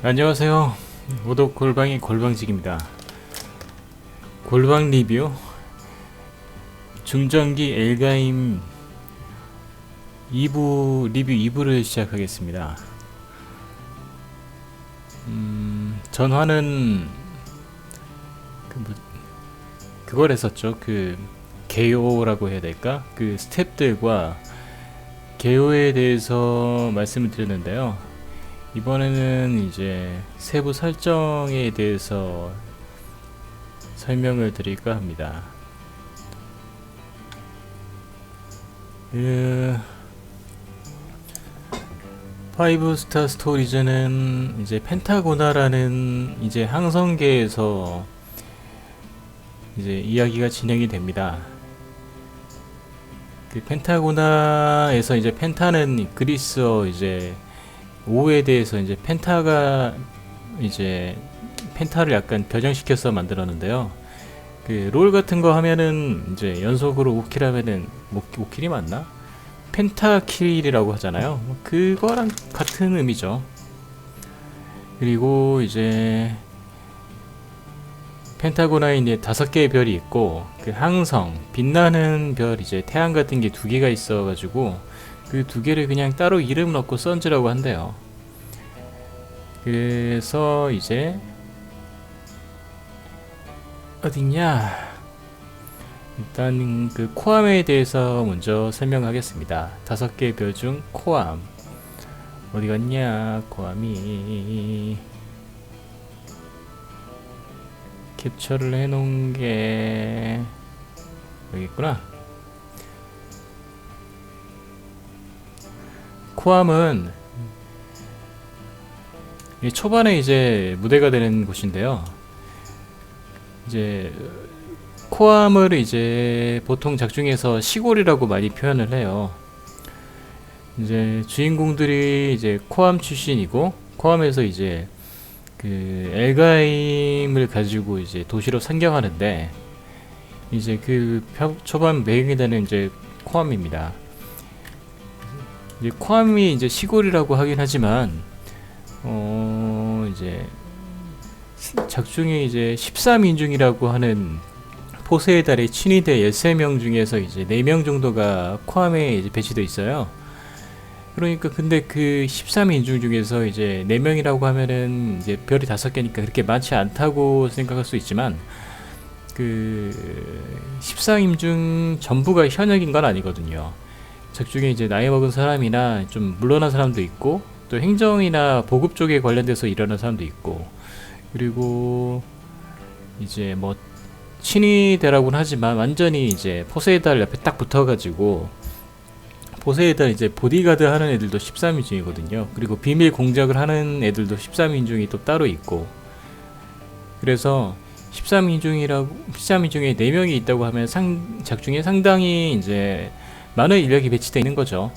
안녕하세요. 오독 골방의 골방직입니다. 골방 리뷰 중전기 엘가임 2부 리뷰 2부를 시작하겠습니다. 전화는 그걸 했었죠. 개요라고 해야 될까? 그 스텝들과 개요에 대해서 말씀을 드렸는데요. 이번에는 이제 세부 설정에 대해서 설명을 드릴까 합니다. 5스타 스토리즈는 이제 펜타고나라는 이제 항성계에서 이제 이야기가 진행이 됩니다. 그 펜타고나에서 이제 펜타는 그리스어 이제 5에 대해서 이제 펜타가 이제 펜타를 약간 변형시켜서 만들었는데요. 그 롤 같은 거 하면은 이제 연속으로 5킬 하면은 5킬이 맞나? 펜타킬이라고 하잖아요. 그거랑 같은 의미죠. 그리고 이제 펜타고나에 이제 5개의 별이 있고 그 항성, 빛나는 별 이제 태양 같은 게 2개가 있어가지고 그 2개를 그냥 따로 이름 넣고 선즈라고 한대요. 그래서 이제 어딨냐? 일단 그 코암에 대해서 먼저 설명하겠습니다. 5개의 별 중 코암 어디 갔냐? 코암이 캡처를 해놓은 게 여기 있구나. 코암은 초반에 이제 무대가 되는 곳인데요. 이제 코암을 이제 보통 작중에서 시골이라고 많이 표현을 해요. 이제 주인공들이 이제 코암 출신이고 코암에서 이제 그 엘가임을 가지고 이제 도시로 상경하는데 이제 그 초반 배경이 되는 이제 코암입니다. 이제 코암이 이제 시골이라고 하긴 하지만 이제 작중에 이제 13인중이라고 하는 포세의 달의 친위대 13명 중에서 이제 4명 정도가 코암에 이제 배치되어 있어요. 그러니까 근데 그 13인중 중에서 이제 4명이라고 하면은 이제 별이 5개니까 그렇게 많지 않다고 생각할 수 있지만 그 14인중 전부가 현역인 건 아니거든요. 작중에 이제 나이 먹은 사람이나 좀 물러난 사람도 있고 또 행정이나 보급 쪽에 관련돼서 일하는 사람도 있고 그리고 이제 뭐 친위대라고는 하지만 완전히 이제 포세이달 옆에 딱 붙어가지고 포세이달 이제 보디가드 하는 애들도 13인중이거든요. 그리고 비밀 공작을 하는 애들도 13인중이 또 따로 있고 그래서 13인중에 4명이 있다고 하면 작중에 상당히 이제 많은 인력이 배치되어 있는 거죠.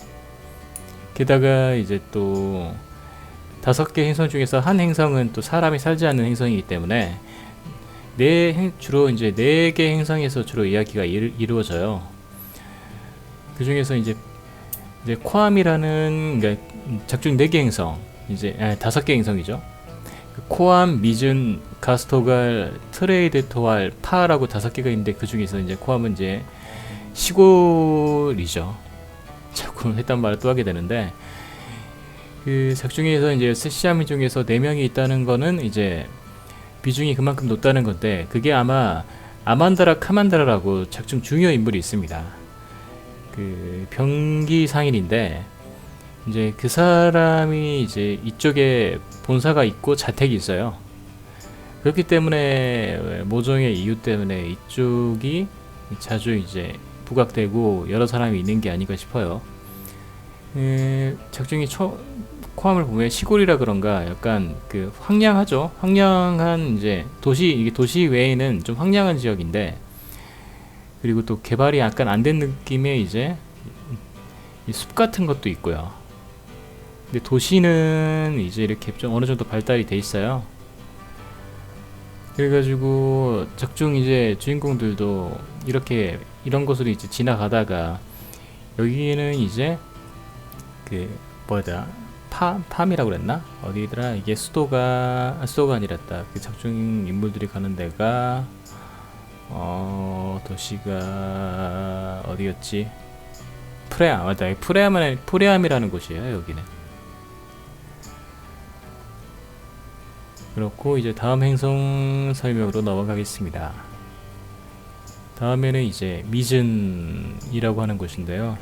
게다가 이제 또 5개 행성 중에서 한 행성은 또 사람이 살지 않는 행성이기 때문에 주로 이제 4개 행성에서 주로 이야기가 이루어져요. 그 중에서 이제 코암이라는 그러니까 작중 4개 행성 이제 5개 행성이죠. 그 코암, 미준, 가스토갈, 트레이드토알, 파라고 5개가 있는데 그 중에서 이제 코암은 이제 시골이죠. 자꾸 했단 말을 또 하게 되는데 그 작중에서 이제 시아미 중에서 4명이 있다는 거는 이제 비중이 그만큼 높다는 건데 그게 아마 아만다라 카만다라라고 작중 중요 인물이 있습니다. 그 병기 상인인데 이제 그 사람이 이제 이쪽에 본사가 있고 자택이 있어요. 그렇기 때문에 모종의 이유 때문에 이쪽이 자주 이제 부각되고 여러 사람이 있는 게 아닌가 싶어요. 작중이 코암을 보면 시골이라 그런가 약간 그 황량하죠. 황량한 이제 이게 도시 외에는 좀 황량한 지역인데 그리고 또 개발이 약간 안 된 느낌의 이제 숲 같은 것도 있고요. 근데 도시는 이제 이렇게 좀 어느 정도 발달이 돼 있어요. 그래가지고 작중 이제 주인공들도 이렇게 이런 곳으로 이제 지나가다가 여기는 이제 그 뭐다 팜이라고 그랬나? 어디더라? 이게 수도가 아니랬다. 그 작중 인물들이 가는 데가 도시가 어디였지? 프레암, 맞다. 프레암이라는 곳이에요, 여기는. 그렇고 이제 다음 행성 설명으로 넘어가겠습니다. 다음에는 이제 미즌이라고 하는 곳인데요.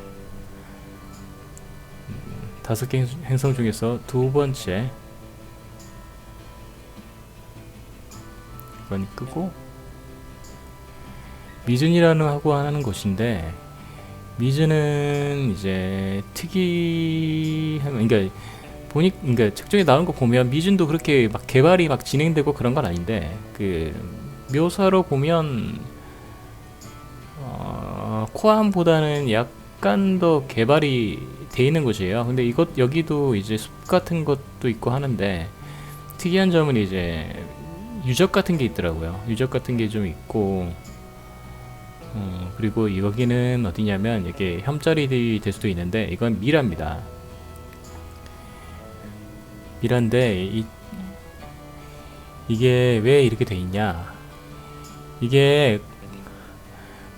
5개 행성 중에서 두 번째, 이건 끄고, 미즌이라는 하고 하는 곳인데, 미즌은 이제 그러니까 그러니까 책정에 나온 거 보면 미준도 그렇게 막 개발이 막 진행되고 그런 건 아닌데, 그 묘사로 보면 코암보다는 약간 더 개발이 돼 있는 곳이에요. 근데 여기도 이제 숲 같은 것도 있고 하는데, 특이한 점은 이제 유적 같은 게 있더라고요. 유적 같은 게 좀 있고, 그리고 여기는 어디냐면 이게 혐자리 될 수도 있는데, 이건 미라입니다. 미라인데 이게 왜 이렇게 돼 있냐? 이게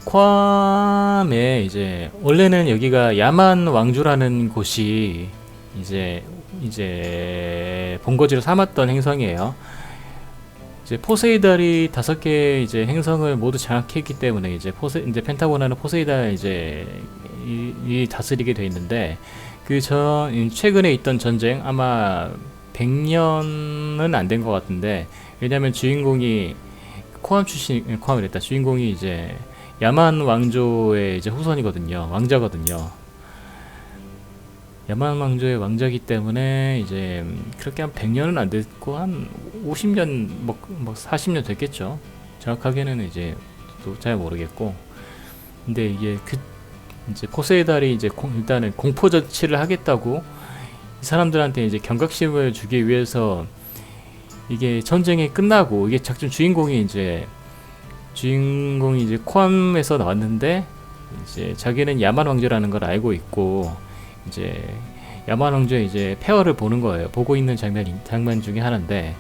괌에 이제 원래는 여기가 야만 왕조라는 곳이 이제 본거지로 삼았던 행성이에요. 이제 포세이달이 5개 이제 행성을 모두 장악했기 때문에 이제 펜타곤하는 포세이달 이제 이 다스리게 돼 있는데, 최근에 있던 전쟁 아마 100년은 안 된 것 같은데, 왜냐면 주인공이 코암이랬다. 주인공이 이제 야만 왕조의 이제 후손이거든요. 왕자거든요. 야만 왕조의 왕자기 때문에 이제 그렇게 한 100년은 안 됐고 한 50년 뭐 40년 됐겠죠. 정확하게는 이제 또 잘 모르겠고. 근데 이게 이제 포세이달이 이제 일단은 공포 조치를 하겠다고 이 사람들한테 이제 경각심을 주기 위해서, 이게 전쟁이 끝나고 이게 작전 주인공이 이제 코암에서 나왔는데, 이제 자기는 야만 왕조라는 걸 알고 있고, 이제 야만 왕조의 이제 폐허를 보는 거예요. 보고 있는 장면 중에 하나인데,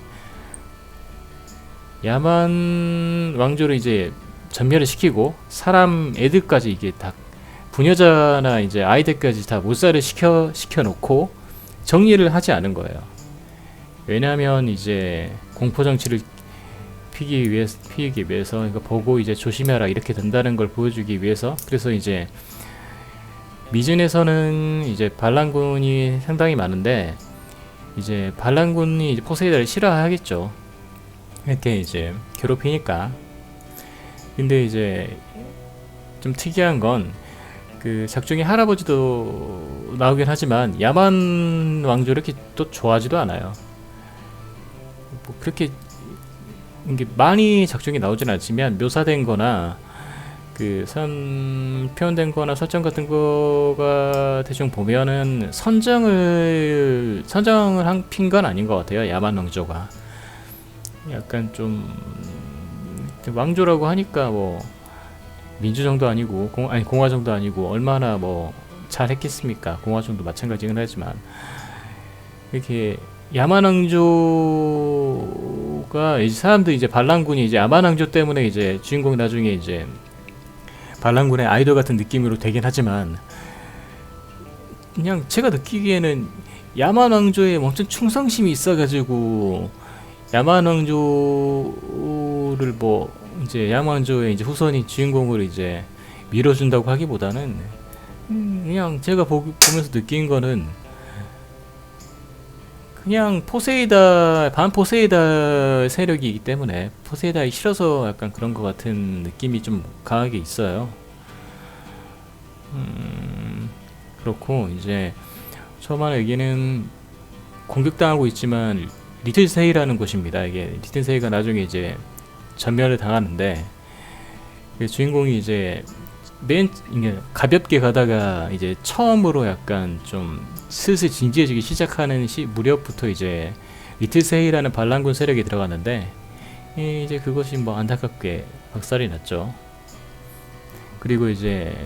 야만 왕조를 이제 전멸을 시키고 사람 애들까지 이게 다 부녀자나 이제 아이들까지 다 몰살을 시켜놓고 정리를 하지 않은 거예요. 왜냐하면 이제 공포 정치를 피기 위해서 이거 보고 이제 조심해라 이렇게 된다는 걸 보여주기 위해서. 그래서 이제 미즌에서는 이제 반란군이 상당히 많은데, 이제 반란군이 이제 포세이달을 싫어하겠죠. 이렇게 이제 괴롭히니까. 근데 이제 좀 특이한 건, 그 작중의 할아버지도 나오긴 하지만 야만 왕조 이렇게 또 좋아하지도 않아요. 뭐 그렇게 이게 많이 작중이 나오진 않지만 묘사된 거나 표현된 거나 설정 같은 거가 대충 보면은 선정을 한 핀 건 아닌 것 같아요. 야만 왕조가 약간 좀 왕조라고 하니까 뭐 민주정도 아니고 공화정도 아니고 얼마나 뭐 잘했겠습니까? 공화정도 마찬가지긴 하지만, 이렇게 야만 왕조가 이제 사람들이 이제 반란군이 이제 야만 왕조 때문에 이제 주인공이 나중에 이제 반란군의 아이돌 같은 느낌으로 되긴 하지만, 그냥 제가 느끼기에는 야만 왕조에 엄청 충성심이 있어가지고 야만 왕조를 뭐 이제 야만 왕조의 이제 후손이 주인공을 이제 밀어준다고 하기보다는, 그냥 제가 보면서 느낀 거는 그냥 반 포세이달 세력이기 때문에 포세이달이 싫어서 약간 그런 것 같은 느낌이 좀 강하게 있어요. 그렇고 이제 저만 여기는 공격당하고 있지만 리틀세이라는 곳입니다. 이게 리틀세이가 나중에 이제 전멸을 당하는데, 주인공이 이제 이게 가볍게 가다가 이제 처음으로 약간 좀 슬슬 진지해지기 시작하는 무렵부터 이제 리틀세이라는 반란군 세력이 들어갔는데, 이제 그것이 뭐 안타깝게 박살이 났죠. 그리고 이제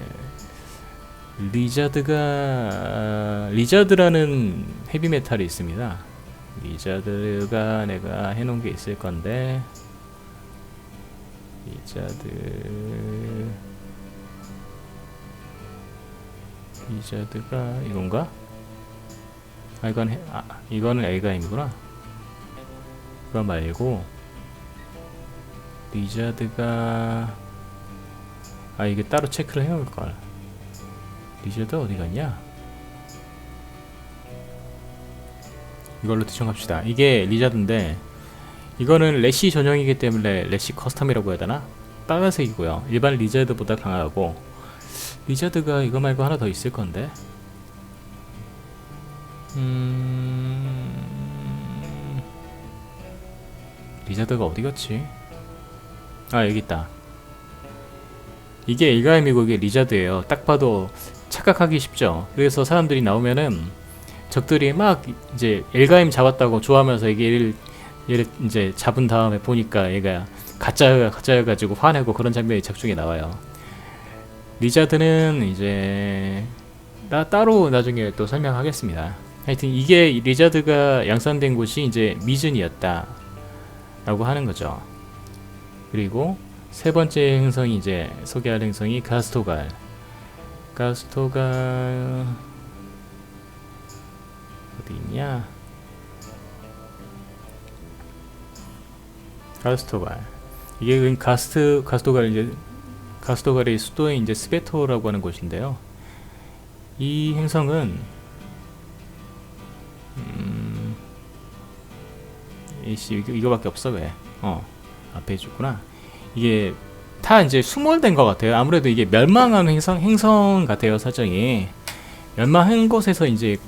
리자드라는 헤비메탈이 있습니다. 리자드가 내가 해놓은 게 있을 건데, 리자드가 이건가? 이거는 엘가임이구나. 그거 말고 리자드가 이게 따로 체크를 해놓을걸. 리자드 어디 갔냐? 이걸로 대충합시다. 이게 리자드인데 이거는 래시 전용이기 때문에 래시 커스텀이라고 해야 되나? 빨간색이고요. 일반 리자드보다 강하고, 리자드가 이거 말고 하나 더 있을 건데, 리자드가 어디 갔지? 여기 있다. 이게 일가임이고 이게 리자드예요. 딱 봐도 착각하기 쉽죠. 그래서 사람들이 나오면은 적들이 막 이제 일가임 잡았다고 좋아하면서 얘를 이제 잡은 다음에 보니까 얘가 가짜여가지고 화내고 그런 장면이 작중에 나와요. 리자드는 이제 따로 나중에 또 설명하겠습니다. 하여튼 이게 리자드가 양산된 곳이 이제 미즌이었다 라고 하는 거죠. 그리고 세 번째 행성이 이제 소개할 행성이 가스토갈 어디 있냐? 가스토갈. 이게 가스토갈 이제 가스토갈의 수도인 이제 스베토라고 하는 곳인데요. 이 행성은 이거밖에 없어. 왜? 앞에 있구나. 이게 다 이제 수몰된 것 같아요. 아무래도 이게 멸망한 행성 같아요. 사정이 멸망한 곳에서 이제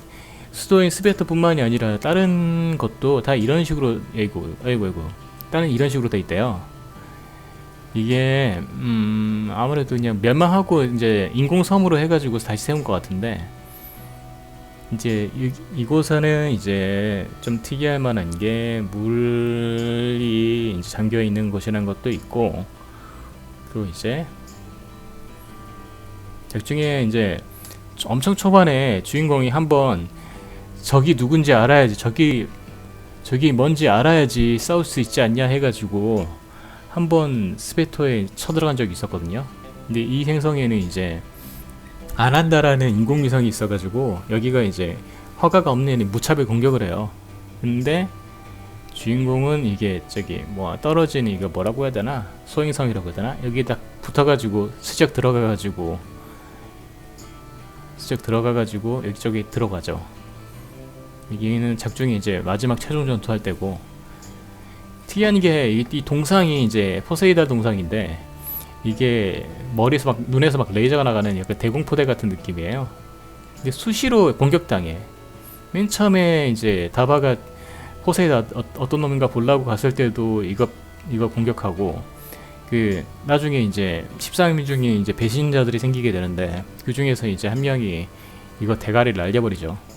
수도인 스베토뿐만이 아니라 다른 것도 다 이런 식으로 아이고 다른 이런 식으로 돼 있대요. 이게 아무래도 그냥 멸망하고 이제 인공섬으로 해가지고 다시 세운 것 같은데, 이제 이곳에는 이제 좀 특이할 만한 게 물이 이제 잠겨 있는 곳이라는 것도 있고, 또 이제 작중에 이제 엄청 초반에 주인공이 한번 적이 누군지 알아야지, 적이 뭔지 알아야지 싸울 수 있지 않냐 해가지고 한번 스베토에 쳐들어간 적이 있었거든요. 근데 이 행성에는 이제 아란다라는 인공위성이 있어가지고 여기가 이제 허가가 없는 무차별 공격을 해요. 근데 주인공은 이게 뭐 떨어지는 이거 뭐라고 해야 되나? 소행성이라고 해야 되나? 여기에 딱 붙어가지고 슬쩍 들어가가지고 여기저기 들어가죠. 여기는 작중이 이제 마지막 최종 전투할 때고, 특이한 게 이 동상이 이제 포세이다 동상인데, 이게 머리에서 막 눈에서 막 레이저가 나가는 약간 대공포대 같은 느낌이에요. 근데 수시로 공격당해. 맨 처음에 이제 다바가 포세이다 어떤 놈인가 보려고 갔을 때도 이거 공격하고, 나중에 이제 13인 중에 이제 배신자들이 생기게 되는데, 그 중에서 이제 한 명이 이거 대가리를 날려버리죠.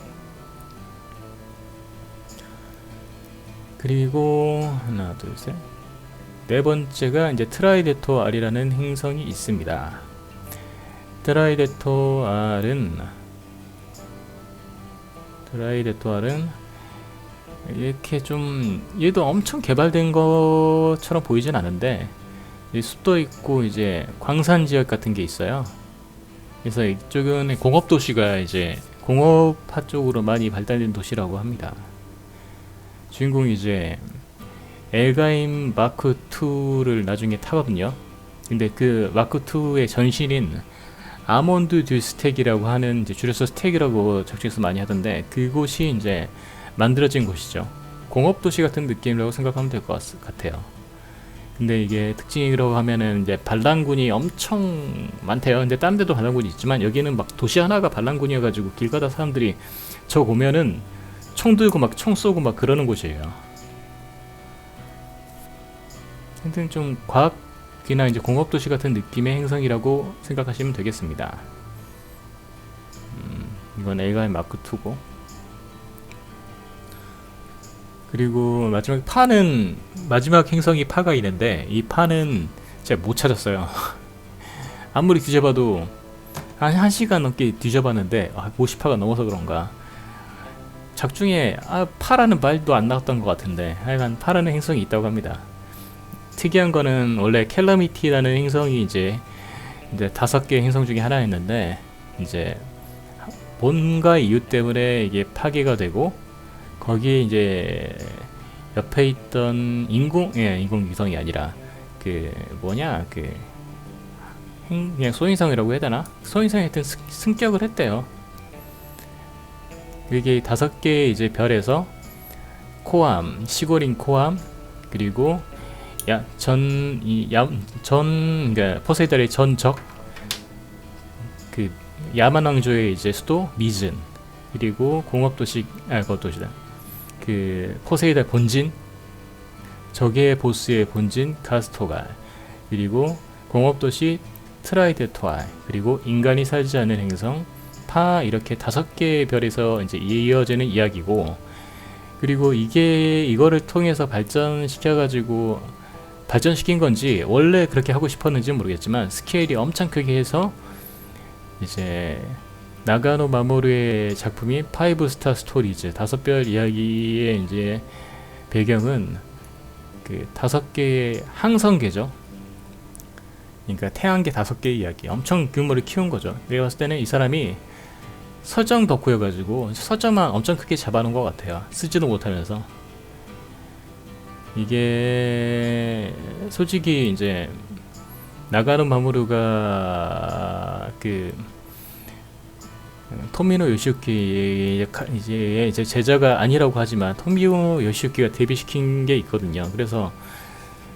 그리고 하나 둘 셋 네 번째가 이제 트라이데토 R이라는 행성이 있습니다. 트라이데토 R은 이렇게 좀 얘도 엄청 개발된 것처럼 보이진 않은데, 숲도 있고 이제 광산 지역 같은 게 있어요. 그래서 이쪽은 공업 도시가 이제 공업화 쪽으로 많이 발달된 도시라고 합니다. 주인공이 이제 엘가임 마크 2를 나중에 타거든요. 근데 그 마크 2의 전신인 아몬드 듀 스택이라고 하는, 이제 줄여서 스택이라고 작중에서 많이 하던데, 그곳이 이제 만들어진 곳이죠. 공업 도시 같은 느낌이라고 생각하면 될 것 같아요. 근데 이게 특징이라고 하면은 이제 반란군이 엄청 많대요. 근데 다른 데도 반란군이 있지만 여기는 막 도시 하나가 반란군이어가지고 길 가다 사람들이 저 보면은 총 들고 막 총 쏘고 막 그러는 곳이에요. 하여튼 좀 과학이나 이제 공업도시 같은 느낌의 행성이라고 생각하시면 되겠습니다. 이건 엘가임 마크 2고, 그리고 마지막 행성이 파가 있는데, 이 파는 제가 못 찾았어요. 아무리 뒤져봐도 한 1시간 넘게 뒤져봤는데 50파가 넘어서 그런가 작중에 파라는 말도 안 나왔던 것 같은데 하여간 파라는 행성이 있다고 합니다. 특이한 거는 원래 캘러미티라는 행성이 이제 5개 행성 중에 하나였는데 이제 뭔가 이유 때문에 이게 파괴가 되고 거기에 이제 옆에 있던 인공위성이 아니라 그 뭐냐 그냥 소행성이라고 해야 되나? 소행성이 하여튼 승격을 했대요. 이게 5개 이제 별에서 코암, 시골인 코암, 그리고 그러니까 포세이돈의 전적, 그 야만 왕조의 이제 수도 미즌, 그리고 공업도시 그것도시다. 그 포세이돈 본진, 적의 보스의 본진 카스토갈, 그리고 공업도시 트라이데토알, 그리고 인간이 살지 않는 행성 파, 이렇게 5개의 별에서 이제 이어지는 이야기고, 그리고 이거를 통해서 발전시킨 건지 원래 그렇게 하고 싶었는지 모르겠지만 스케일이 엄청 크게 해서 이제 나가노 마모루의 작품인 5스타 스토리즈 5별 이야기의 이제 배경은 그 5개의 항성계죠. 그러니까 태양계 5개의 이야기, 엄청 규모를 키운 거죠. 내가 봤을 때는 이 사람이 설정 덕후여가지고 설정만 엄청 크게 잡아놓은 것 같아요. 쓰지도 못하면서. 이게 솔직히 이제 나가노 마모루가 그 토미노 요시유키 이제 제자가 아니라고 하지만 토미노 요시유키가 데뷔시킨 게 있거든요. 그래서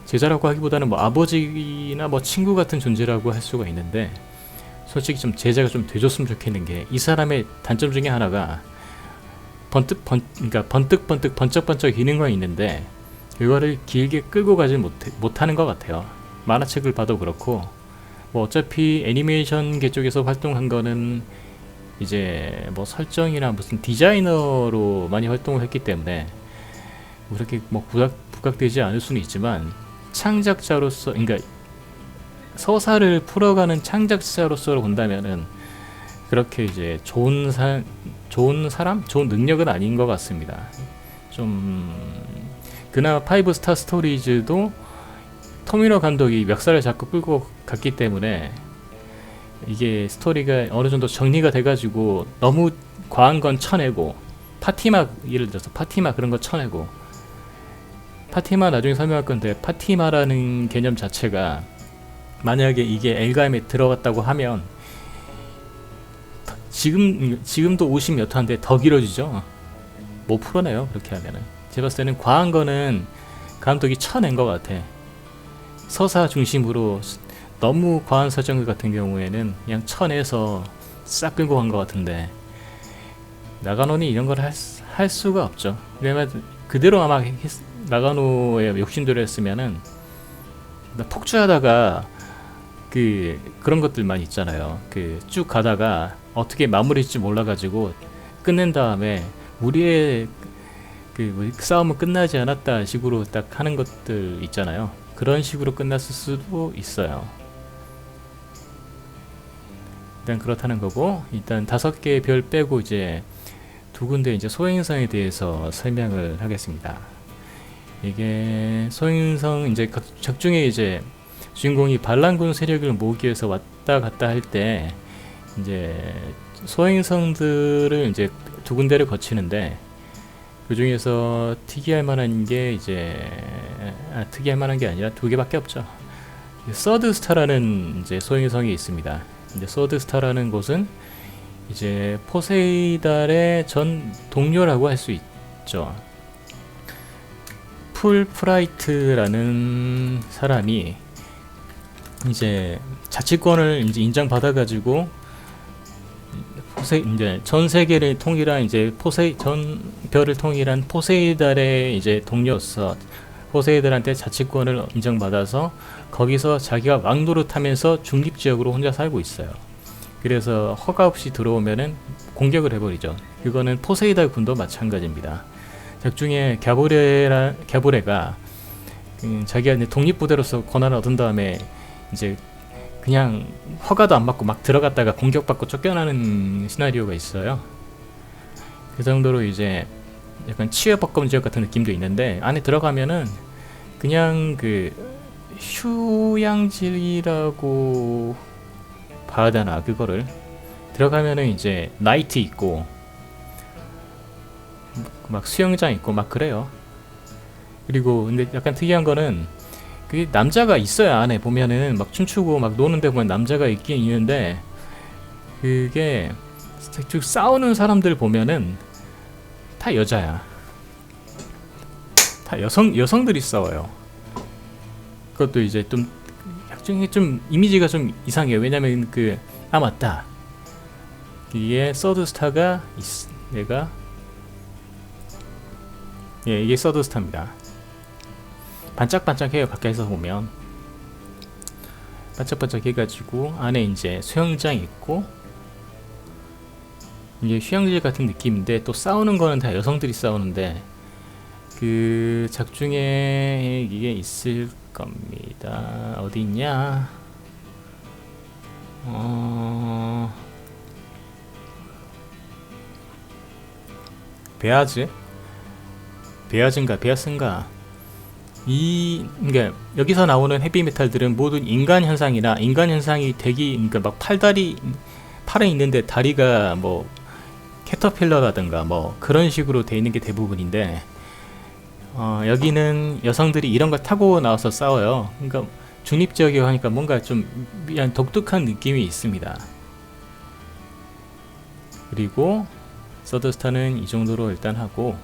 제자라고 하기보다는 뭐 아버지나 뭐 친구 같은 존재라고 할 수가 있는데, 솔직히 좀 제자가 좀 돼줬으면 좋겠는 게, 이 사람의 단점 중에 하나가 그러니까 번쩍번쩍 기능은 있는데 그거를 길게 끌고 가지 못하는 것 같아요. 만화책을 봐도 그렇고, 뭐 어차피 애니메이션계 쪽에서 활동한 거는 이제 뭐 설정이나 무슨 디자이너로 많이 활동을 했기 때문에 그렇게 뭐 부각되지 않을 수는 있지만, 창작자로서, 그러니까 서사를 풀어가는 창작자로서 본다면은 그렇게 이제 좋은 사람? 좋은 능력은 아닌 것 같습니다. 좀 그나마 5스타 스토리즈도 토미노 감독이 멱살을 잡고 끌고 갔기 때문에 이게 스토리가 어느 정도 정리가 돼가지고 너무 과한 건 쳐내고, 예를 들어서 파티마 그런 거 쳐내고, 파티마 나중에 설명할 건데, 파티마라는 개념 자체가 만약에 이게 엘가임에 들어갔다고 하면 지금도 50 몇 화인데 더 길어지죠. 못 풀어내요 그렇게 하면은. 제가 봤을 때는 과한 거는 감독이 쳐낸 것 같아. 서사 중심으로 너무 과한 설정 같은 경우에는 그냥 쳐내서 싹 끌고 간 것 같은데, 나가노니 이런 걸 할 수가 없죠. 왜냐면 그대로 아마 나가노의 욕심대로 했으면은 폭주하다가 그런 것들만 있잖아요. 쭉 가다가 어떻게 마무리할지 몰라가지고 끝낸 다음에 우리의 싸움은 끝나지 않았다 식으로 딱 하는 것들 있잖아요. 그런 식으로 끝났을 수도 있어요. 일단 그렇다는 거고, 일단 5개의 별 빼고 이제 2군데 이제 소행성에 대해서 설명을 하겠습니다. 이게 소행성 이제 작중에 이제 주인공이 반란군 세력을 모으기 위해서 왔다 갔다 할 때 이제 소행성들을 이제 2군데를 거치는데, 그 중에서 특이할 만한 게 특이할 만한 게 아니라 2개밖에 없죠. 서드스타라는 이제 소행성이 있습니다. 이제 서드스타라는 곳은 이제 포세이달의 전 동료라고 할 수 있죠. 풀프라이트라는 사람이 이제 자치권을 이제 인정받아가지고 이제 전 세계를 통일한 전 별을 통일한 포세이달의 이제 동료로서 포세이달한테 자치권을 인정받아서 거기서 자기가 왕노릇하면서 중립지역으로 혼자 살고 있어요. 그래서 허가 없이 들어오면은 공격을 해버리죠. 그거는 포세이달 군도 마찬가지입니다. 작중에 갸보레가 자기가 이제 독립부대로서 권한을 얻은 다음에 이제 그냥 허가도 안 받고 막 들어갔다가 공격받고 쫓겨나는 시나리오가 있어요. 그 정도로 이제 약간 치외법검 지역 같은 느낌도 있는데, 안에 들어가면은 그냥 그 휴양지라고 봐야 되나, 그거를. 들어가면은 이제 나이트 있고 막 수영장 있고 막 그래요. 그리고 근데 약간 특이한 거는 그게 남자가 있어야, 안에 보면은 막 춤추고 막 노는데 보면 남자가 있긴 있는데, 그게 즉 싸우는 사람들 보면은 다 여자야. 다 여성들이 싸워요. 그것도 이제 좀 약간 좀 이미지가 좀 이상해요. 왜냐면 맞다. 이게 서드스타가 얘가 이게 서드스타입니다. 반짝반짝해요. 가까이서 보면 반짝반짝 해가지고 안에 이제 수영장 있고 이제 휴양지 같은 느낌인데, 또 싸우는 거는 다 여성들이 싸우는데, 그 작중에 이게 있을 겁니다. 어디 있냐? 베아즈인가 그러니까 여기서 나오는 헤비메탈들은 모두 인간 현상이 그러니까 막 팔에 있는데 다리가 뭐 캐터필러라든가 뭐 그런 식으로 돼 있는 게 대부분인데, 여기는 여성들이 이런 걸 타고 나와서 싸워요. 그러니까 중립적이고 하니까 뭔가 좀 독특한 느낌이 있습니다. 그리고 서드스타는 이 정도로 일단 하고,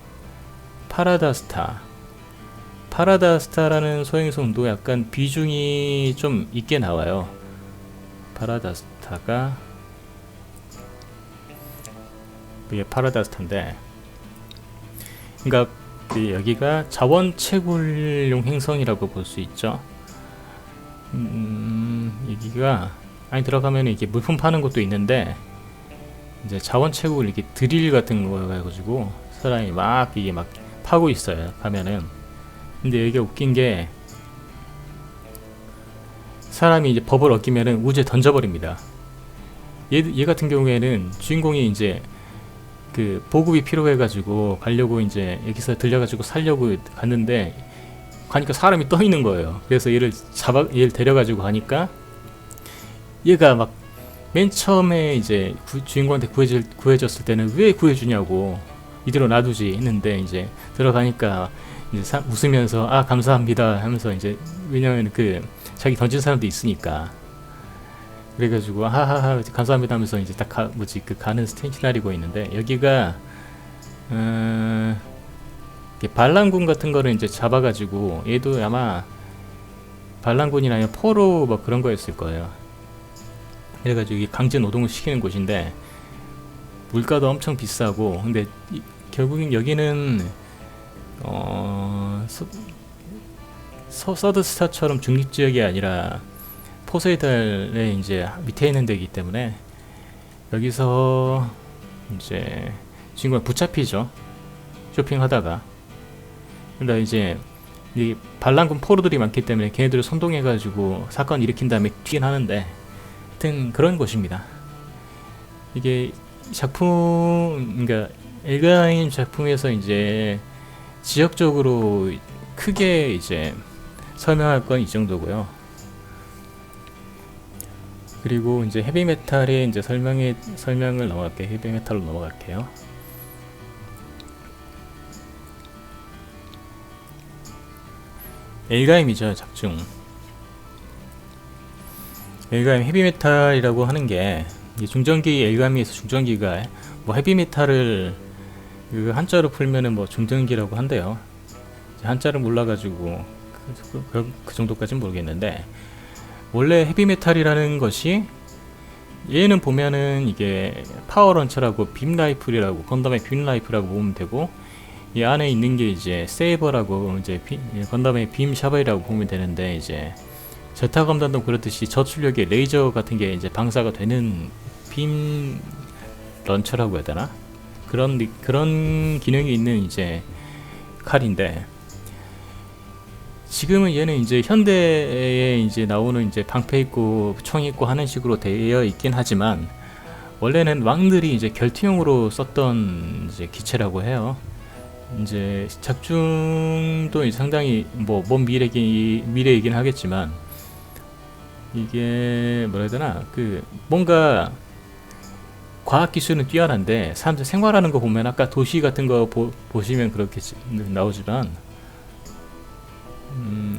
파라다스타라는 소행성도 약간 비중이 좀 있게 나와요. 파라다스타가 이게 파라다스타인데, 그러니까 여기가 자원 채굴용 행성이라고 볼 수 있죠. 여기가 안에 들어가면 이게 물품 파는 것도 있는데, 이제 자원 채굴 이렇게 드릴 같은 거 해가지고 사람이 이게 막 파고 있어요. 가면은. 근데 여기가 웃긴 게, 사람이 이제 법을 어기면은 우주에 던져버립니다. 얘 같은 경우에는 주인공이 이제 그 보급이 필요해가지고 가려고 이제 여기서 들려가지고 살려고 갔는데, 가니까 사람이 떠 있는 거예요. 그래서 얘를 데려가지고 가니까, 얘가 막 맨 처음에 이제 주인공한테 구해줬을 때는 왜 구해주냐고, 이대로 놔두지 했는데, 이제 들어가니까 이제 웃으면서 감사합니다 하면서, 이제 왜냐면 자기 던진 사람도 있으니까, 그래가지고 하하하 감사합니다 하면서 이제 딱 가는 시나리오가 있는데, 여기가 반란군 같은 거를 이제 잡아가지고, 얘도 아마 반란군이나 아니면 포로 뭐 그런 거였을 거예요. 그래가지고 이게 강제 노동을 시키는 곳인데, 물가도 엄청 비싸고, 근데 결국엔 여기는 서드스타처럼 중립지역이 아니라 포세이달의 이제 밑에 있는 데이기 때문에, 여기서 이제 주인공이 붙잡히죠. 쇼핑하다가. 근데 이제 이 반란군 포로들이 많기 때문에 걔네들을 선동해가지고 사건 일으킨 다음에 튀긴 하는데, 하여튼 그런 곳입니다. 이게 그러니까 엘가인 작품에서 이제 지역적으로 크게 이제 설명할 건 이 정도고요. 그리고 이제 헤비메탈의 이제 설명을 넘어갈게요. 헤비메탈로 넘어갈게요. 엘가임이죠, 작중. 엘가임 헤비메탈이라고 하는 게, 중전기 엘가임에서 중전기가 뭐 헤비메탈을 한자로 풀면은 뭐 중전기라고 한대요. 한자를 몰라가지고 그 정도까지는 모르겠는데, 원래 헤비메탈이라는 것이, 얘는 보면은 이게 파워런처라고 빔라이플이라고, 건담의 빔라이플이라고 보면 되고, 이 안에 있는 게 이제 세이버라고, 이제 건담의 빔샤벨이라고 보면 되는데, 이제 제타 건담도 그렇듯이 저출력의 레이저 같은 게 이제 방사가 되는 빔 런처라고 해야 되나? 그런 기능이 있는 이제 칼인데, 지금은 얘는 이제 현대에 이제 나오는 이제 방패 있고 총 있고 하는 식으로 되어 있긴 하지만, 원래는 왕들이 이제 결투용으로 썼던 이제 기체라고 해요. 이제 작중도 이제 상당히 먼 미래이긴 하겠지만, 이게 뭐라 해야 되나, 뭔가 과학 기술은 뛰어난데 사람들 생활하는 거 보면 아까 도시 같은 거 보시면 그렇게 나오지만,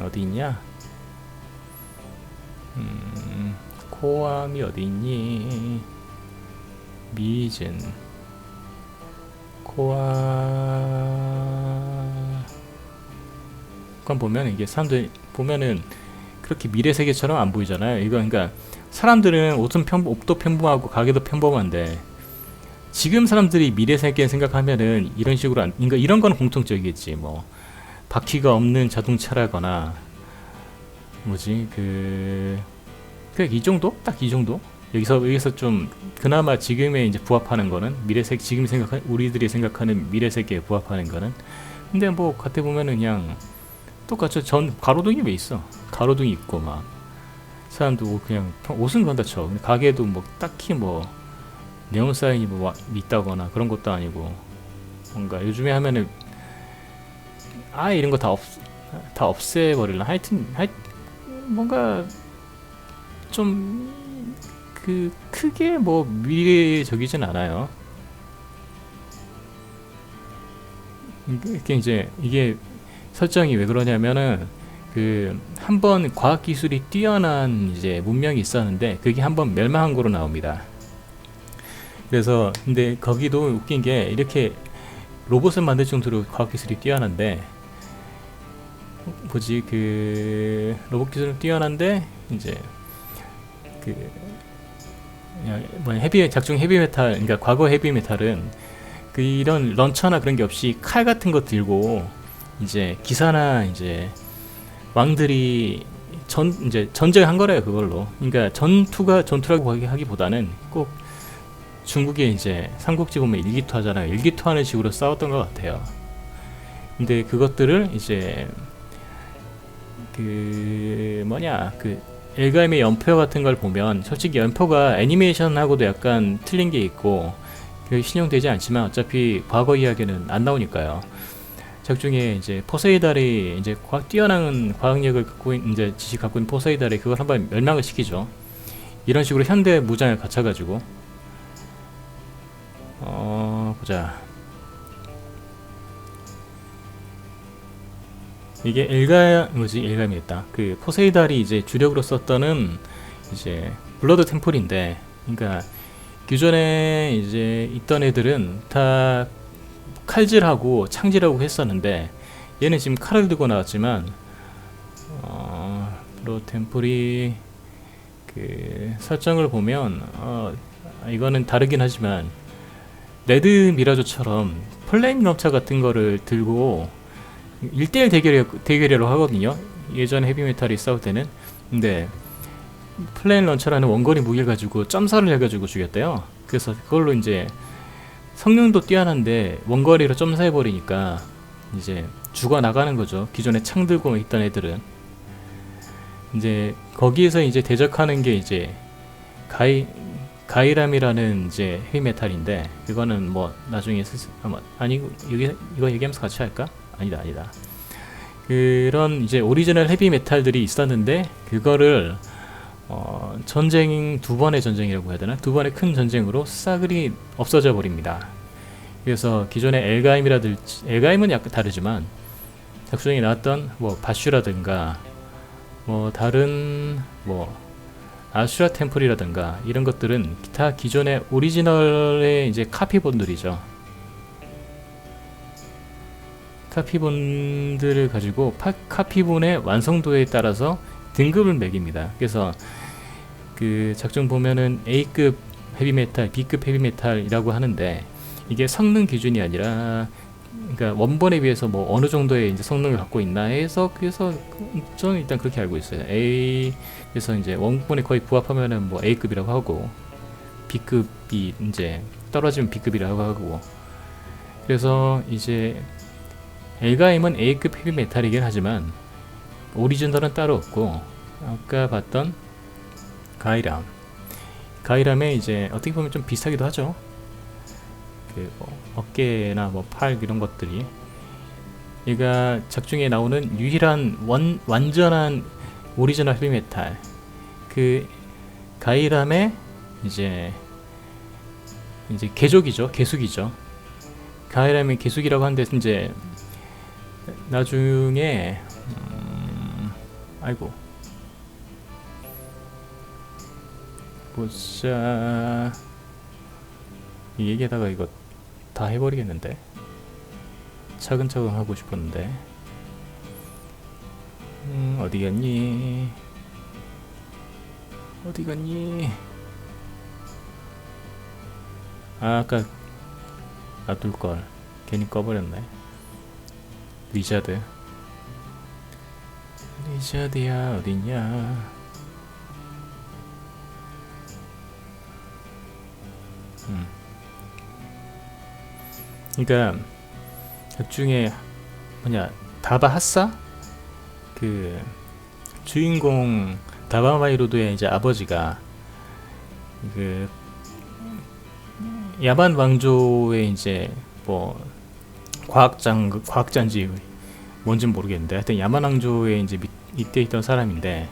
어디 있냐? 코암이 어디 있니? 미진 코암. 그건 보면 이게 사람들 보면은 그렇게 미래 세계처럼 안 보이잖아요. 이거 그러니까 사람들은 옷도 평범하고 가게도 평범한데, 지금 사람들이 미래 세계 생각하면은 이런 식으로 그러니까 이런 거는 공통적이겠지. 뭐 바퀴가 없는 자동차라거나 뭐지 이 정도? 딱 이 정도? 여기서 좀 그나마 지금에 이제 부합하는 거는 지금 우리들이 생각하는 미래 세계에 부합하는 거는. 근데 뭐 겉에 보면은 그냥 똑같죠. 가로등이 왜 있어? 가로등이 있고 막 사람도 그냥 옷은 그런다 쳐. 근데 가게도 뭐 딱히 뭐 네온 사인이 뭐 있다거나 그런 것도 아니고, 뭔가 요즘에 하면은 이런 거 다 없애버릴라. 하여튼 뭔가 좀 크게 뭐 미래적이진 않아요. 이게 설정이 왜 그러냐면은 한번 과학 기술이 뛰어난 이제 문명이 있었는데 그게 한번 멸망한 거로 나옵니다. 그래서 근데 거기도 웃긴 게, 이렇게 로봇을 만들 정도로 과학 기술이 뛰어난데 로봇 기술은 뛰어난데 이제 작중 헤비메탈, 그러니까 과거 헤비메탈은 이런 런처나 그런 게 없이 칼 같은 거 들고 이제 기사나 이제 왕들이 전쟁한 거래요, 그걸로. 그러니까 전투라고 하기보다는 꼭 중국에 이제 삼국지 보면 일기투 하잖아요. 일기투 하는 식으로 싸웠던 것 같아요. 근데 그것들을 이제 엘가임의 연표 같은 걸 보면 솔직히 연표가 애니메이션하고도 약간 틀린 게 있고 신용되지 않지만 어차피 과거 이야기는 안 나오니까요. 작중에 이제 포세이달이 이제 뛰어난 과학력을 갖고 있는 포세이달이 그걸 한번 멸망을 시키죠. 이런 식으로 현대 무장을 갖춰가지고 보자. 이게 엘가임이었다. 포세이달이 이제 주력으로 썼던은 이제 블러드 템플인데, 그러니까 기존에 이제 있던 애들은 다 칼질하고 창질하고 했었는데, 얘는 지금 칼을 들고 나왔지만 블러드 템플이 설정을 보면 이거는 다르긴 하지만 레드 미라조처럼 플레임 럼차 같은 거를 들고 1대1 대결이라고 하거든요. 예전에 헤비메탈이 싸울 때는. 근데 플레임 런처라는 원거리 무기를 가지고 점사를 해가지고 죽였대요. 그래서 그걸로 이제 성능도 뛰어난데 원거리로 점사해버리니까 이제 죽어나가는 거죠. 기존에 창 들고 있던 애들은. 이제 거기에서 이제 대적하는 게 이제 가이람이라는 이제 헤비메탈인데, 이거는 뭐 나중에 이거 얘기하면서 같이 할까? 아니다. 그런 이제 오리지널 헤비 메탈들이 있었는데 그거를 두 번의 전쟁이라고 해야 되나? 두 번의 큰 전쟁으로 싸그리 없어져 버립니다. 그래서 기존의 엘가임은 약간 다르지만 작중에 나왔던 뭐 바슈라든가 뭐 다른 뭐 아슈라 템플이라든가 이런 것들은 다 기존의 오리지널의 이제 카피본들이죠. 카피본들을 가지고 카피본의 완성도에 따라서 등급을 매깁니다. 그래서 작중 보면은 A급 헤비메탈, B급 헤비메탈이라고 하는데, 이게 성능 기준이 아니라 그러니까 원본에 비해서 뭐 어느 정도의 이제 성능을 갖고 있나 해서, 그래서 저는 일단 그렇게 알고 있어요. 그래서 이제 원본에 거의 부합하면은 뭐 A급이라고 하고, B급이 이제 떨어지면 B급이라고 하고. 그래서 이제 엘가임은 A급 헤비메탈이긴 하지만 오리지널은 따로 없고, 아까 봤던 가이람에 이제 어떻게 보면 좀 비슷하기도 하죠. 뭐 어깨나 뭐 팔 이런 것들이, 얘가 작중에 나오는 유일한 완전한 오리지널 헤비메탈, 그 가이람의 이제 개족이죠, 개숙이죠. 가이람의 개숙이라고 하는데 이제 나중에 아이고 보자, 이 얘기하다가 이거 다 해버리겠는데. 차근차근 하고 싶었는데. 어디 갔니? 어디 갔니? 아까 놔둘걸 괜히 꺼버렸네. 리자드야 어딨냐. 그러니까 작중에 뭐냐, 다바 핫사, 그 주인공 다바마이로드의 이제 아버지가 그 야반 왕조의 이제 뭐 과학자인지 뭔진 모르겠는데, 하여튼 야만 왕조에 이제 밑에 있던 사람인데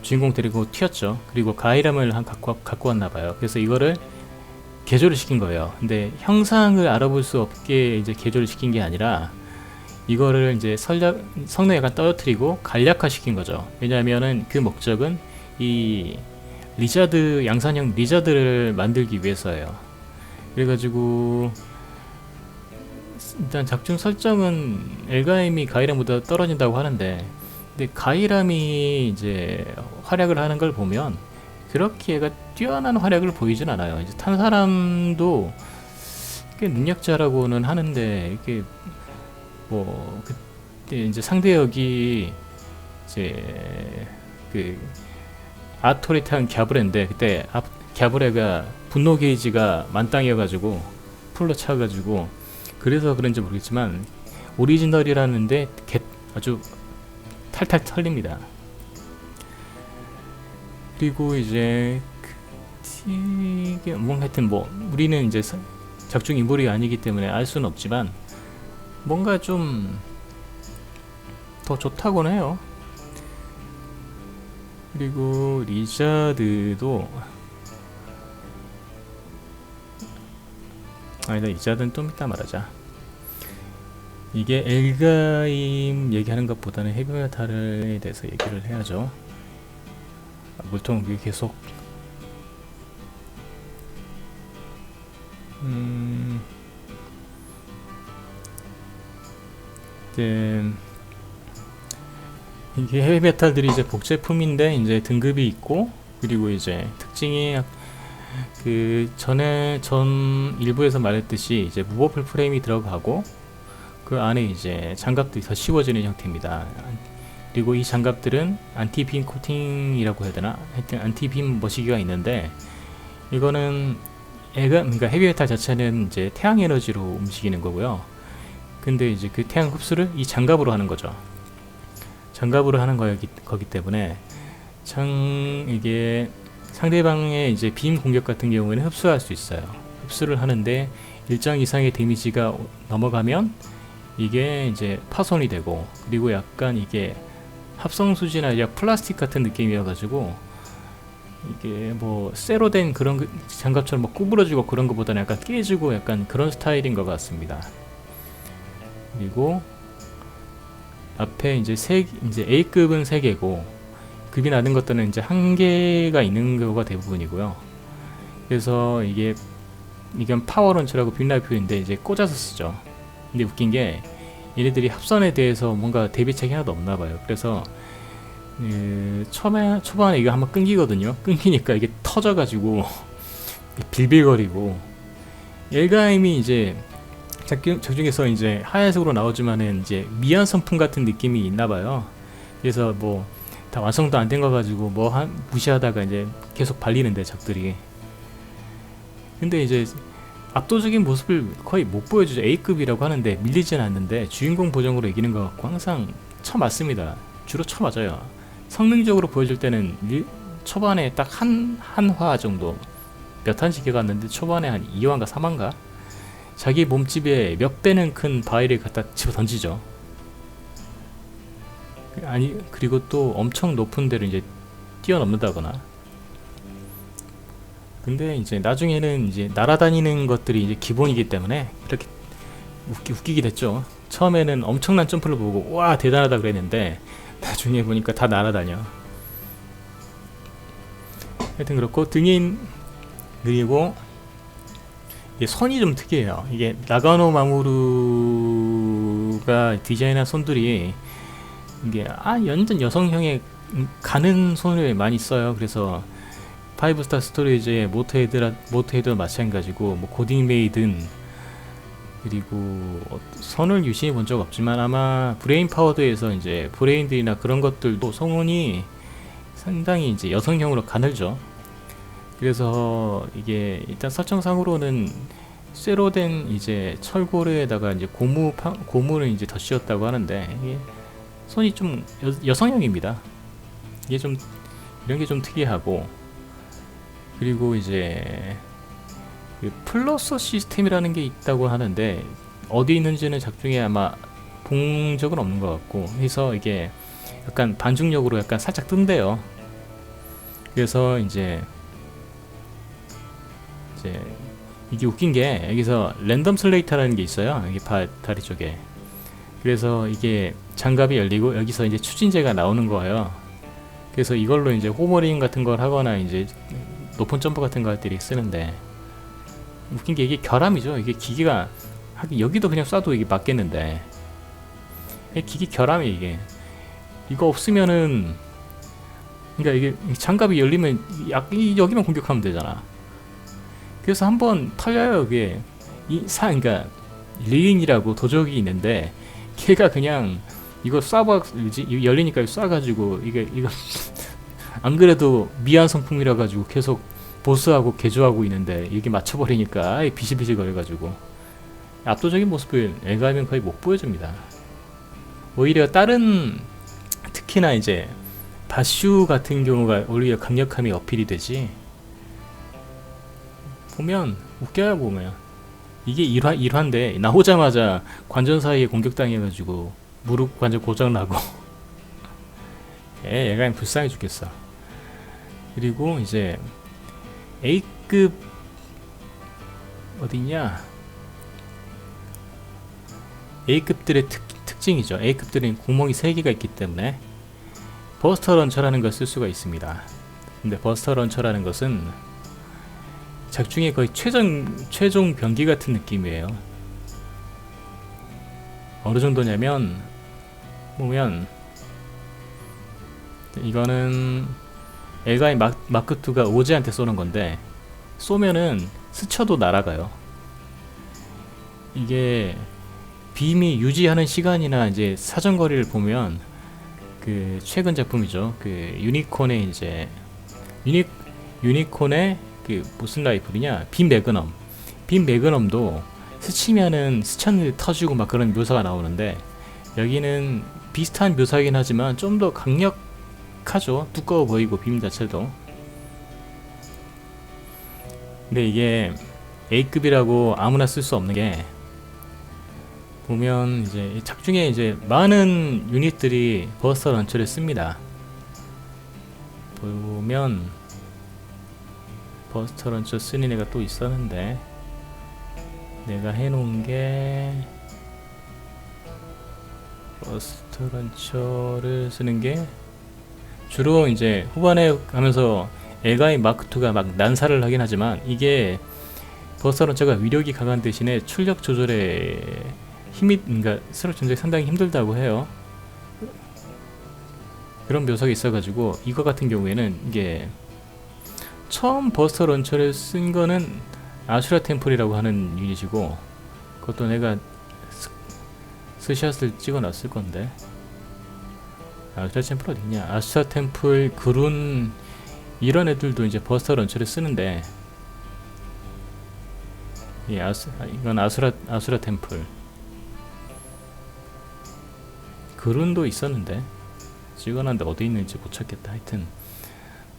주인공 데리고 튀었죠. 그리고 가이람을 갖고 왔나봐요. 그래서 이거를 개조를 시킨 거예요. 근데 형상을 알아볼 수 없게 이제 개조를 시킨 게 아니라 이거를 이제 성능 약간 떨어뜨리고 간략화 시킨 거죠. 왜냐하면은 그 목적은 이 리자드, 양산형 리자드를 만들기 위해서예요. 그래가지고 일단 작중 설정은 엘가임이 가이람보다 떨어진다고 하는데, 근데 가이람이 이제 활약을 하는 걸 보면 그렇게 얘가 뛰어난 활약을 보이진 않아요. 이제 탄 사람도 꽤 능력자라고는 하는데, 이게 뭐 그때 이제 상대역이 이제 그 아토리탄 갸브레인데, 그때 갸브레가 분노 게이지가 만땅이어가지고 풀로 차가지고, 그래서 그런지 모르겠지만 오리지널이라는데 아주 탈탈 털립니다. 그리고 이제 이게 뭐 하여튼 뭐 우리는 이제 작중 인물이 아니기 때문에 알 수는 없지만 뭔가 좀 더 좋다고는 해요. 그리고 리자드도 아니다, 리자드는 좀 이따 말하자. 이게 엘가임 얘기하는 것보다는 헤비메탈에 대해서 얘기를 해야죠. 물통 위에 계속 이게 헤비메탈들이 이제 복제품인데 이제 등급이 있고, 그리고 이제 특징이 그 전 일부에서 말했듯이 이제 무버플 프레임이 들어가고 그 안에 이제 장갑들이 더 씌워지는 형태입니다. 그리고 이 장갑들은 안티빔 코팅이라고 해야 되나? 하여튼 안티빔 머시기가 있는데, 이거는 그러니까 헤비메탈 자체는 이제 태양 에너지로 움직이는 거고요. 근데 이제 그 태양 흡수를 이 장갑으로 하는 거죠. 장갑으로 하는 거기 때문에 이게 상대방의 이제 빔 공격 같은 경우에는 흡수할 수 있어요. 흡수를 하는데 일정 이상의 데미지가 넘어가면 이게 이제 파손이 되고, 그리고 약간 이게 합성수지나 약 플라스틱 같은 느낌이어가지고 이게 뭐 쇠로 된 그런 장갑처럼 뭐 구부러지고 그런 것보다는 약간 깨지고 약간 그런 스타일인 것 같습니다. 그리고 앞에 이제 이제 A급은 3개고 급이 낮은 것들은 이제 1개가 있는 경우가 대부분이고요. 그래서 이건 파워런처라고 빌라의 표현인데 이제 꽂아서 쓰죠. 근데 웃긴 게 얘네들이 합선에 대해서 뭔가 대비책이 하나도 없나봐요. 그래서 초반에 이거 한번 끊기거든요. 끊기니까 이게 터져가지고 빌빌거리고, 엘가임이 이제 작중에서 이제 하얀색으로 나오지만은 이제 미연 선풍 같은 느낌이 있나봐요. 그래서 뭐 다 완성도 안 된 거 가지고 뭐 무시하다가 이제 계속 발리는데 적들이. 근데 이제 압도적인 모습을 거의 못 보여주죠. A급이라고 하는데 밀리진 않는데 주인공 보정으로 이기는 것 같고 항상 쳐맞습니다. 주로 쳐맞아요. 성능적으로 보여줄 때는 초반에 딱 한 화 정도 몇 한씩 해갔는데 초반에 한 2화인가 3화인가 자기 몸집에 몇 배는 큰 바위를 갖다 집어 던지죠. 아니 그리고 또 엄청 높은 데를 이제 뛰어넘는다거나. 근데 이제 나중에는 이제 날아다니는 것들이 이제 기본이기 때문에 그렇게 웃기게 됐죠. 처음에는 엄청난 점프를 보고 와 대단하다 그랬는데 나중에 보니까 다 날아다녀. 하여튼 그렇고 등인 그리고 이게 손이 좀 특이해요. 이게 나가노 마모루가 디자인한 손들이 이게 완전 여성형에 가는 손을 많이 써요. 그래서 5스타 스토리지의 모토헤드와 마찬가지고 뭐 고딩 메이든 그리고 선을 유심히 본 적 없지만 아마 브레인 파워드에서 이제 브레인들이나 그런 것들도 손이 상당히 이제 여성형으로 가늘죠. 그래서 이게 일단 설정상으로는 쇠로 된 이제 철고르에다가 이제 고무를 이제 덧씌웠다고 하는데 이게 손이 좀 여성형입니다. 이게 좀 이런 게 좀 특이하고 그리고 이제 그 플러스 시스템이라는 게 있다고 하는데 어디 있는지는 작중에 아마 본 적은 없는 것 같고 해서 이게 약간 반중력으로 약간 살짝 뜬대요. 그래서 이제 이게 웃긴 게 여기서 랜덤 슬레이터라는 게 있어요. 여기 다리 쪽에. 그래서 이게 장갑이 열리고 여기서 이제 추진제가 나오는 거예요. 그래서 이걸로 이제 호버링 같은 걸 하거나 이제 높은 점프 같은 거 할 때 쓰는데 웃긴 게 이게 결함이죠. 이게 기계가 여기도 그냥 쏴도 이게 맞겠는데 기계 결함이 이게 이거 없으면은 그러니까 이게 장갑이 열리면 여기만 공격하면 되잖아. 그래서 한번 털려요. 이게 그러니까 리인이라고 도적이 있는데 걔가 그냥 이거 열리니까 쏴가지고 이거 안 그래도 미안 성품이라 가지고 계속 보스하고 개조하고 있는데 이게 맞춰버리니까 비실비실 거려가지고 압도적인 모습을 엘가이면 거의 못 보여줍니다. 오히려 다른 특히나 이제 바슈 같은 경우가 오히려 강력함이 어필이 되지. 보면 웃겨요. 보면 이게 1화인데 나오자마자 관전 사이에 공격당해가지고 무릎 관절 고장나고 얘가 불쌍해 죽겠어. 그리고 이제 A급 어디냐? A급들의 특징이죠. A급들은 구멍이 3개가 있기 때문에 버스터 런처라는 걸 쓸 수가 있습니다. 근데 버스터 런처라는 것은 작중에 거의 최종 병기 같은 느낌이에요. 어느 정도냐면 보면 이거는 엘가이 마크2가 오제한테 쏘는 건데 쏘면은 스쳐도 날아가요. 이게 빔이 유지하는 시간이나 이제 사정거리를 보면 그 최근 작품이죠. 그 유니콘의 이제 유니콘의 그 무슨 라이플이냐? 빔 매그넘도 스치면은 스쳤는데 터지고 막 그런 묘사가 나오는데 여기는 비슷한 묘사이긴 하지만 좀 더 강력하죠. 두꺼워 보이고 빔 자체도. 근데 이게 A급이라고 아무나 쓸 수 없는 게 보면 이제 작중에 이제 많은 유닛들이 버스터 런처를 씁니다. 보면 버스터 런처 쓰는 애가 또 있었는데 내가 해놓은 게 버스터 런처를 쓰는 게 주로 이제 후반에 가면서 엘가이 마크2가 막 난사를 하긴 하지만 이게 버스터 런처가 위력이 강한 대신에 출력 조절에 그러니까 스력 조절이 상당히 힘들다고 해요. 그런 묘사가 있어가지고 이거 같은 경우에는 이게 처음 버스터 런처를 쓴 거는 아슈라 템플이라고 하는 유닛이고 그것도 내가 스샷을 찍어놨을 건데 아슈라 템플 어딨냐? 아슈라 템플, 그룬 이런 애들도 이제 버스터 런처를 쓰는데 이건 아수라 템플. 그룬도 있었는데 찍어놨는데 어디 있는지 못 찾겠다. 하여튼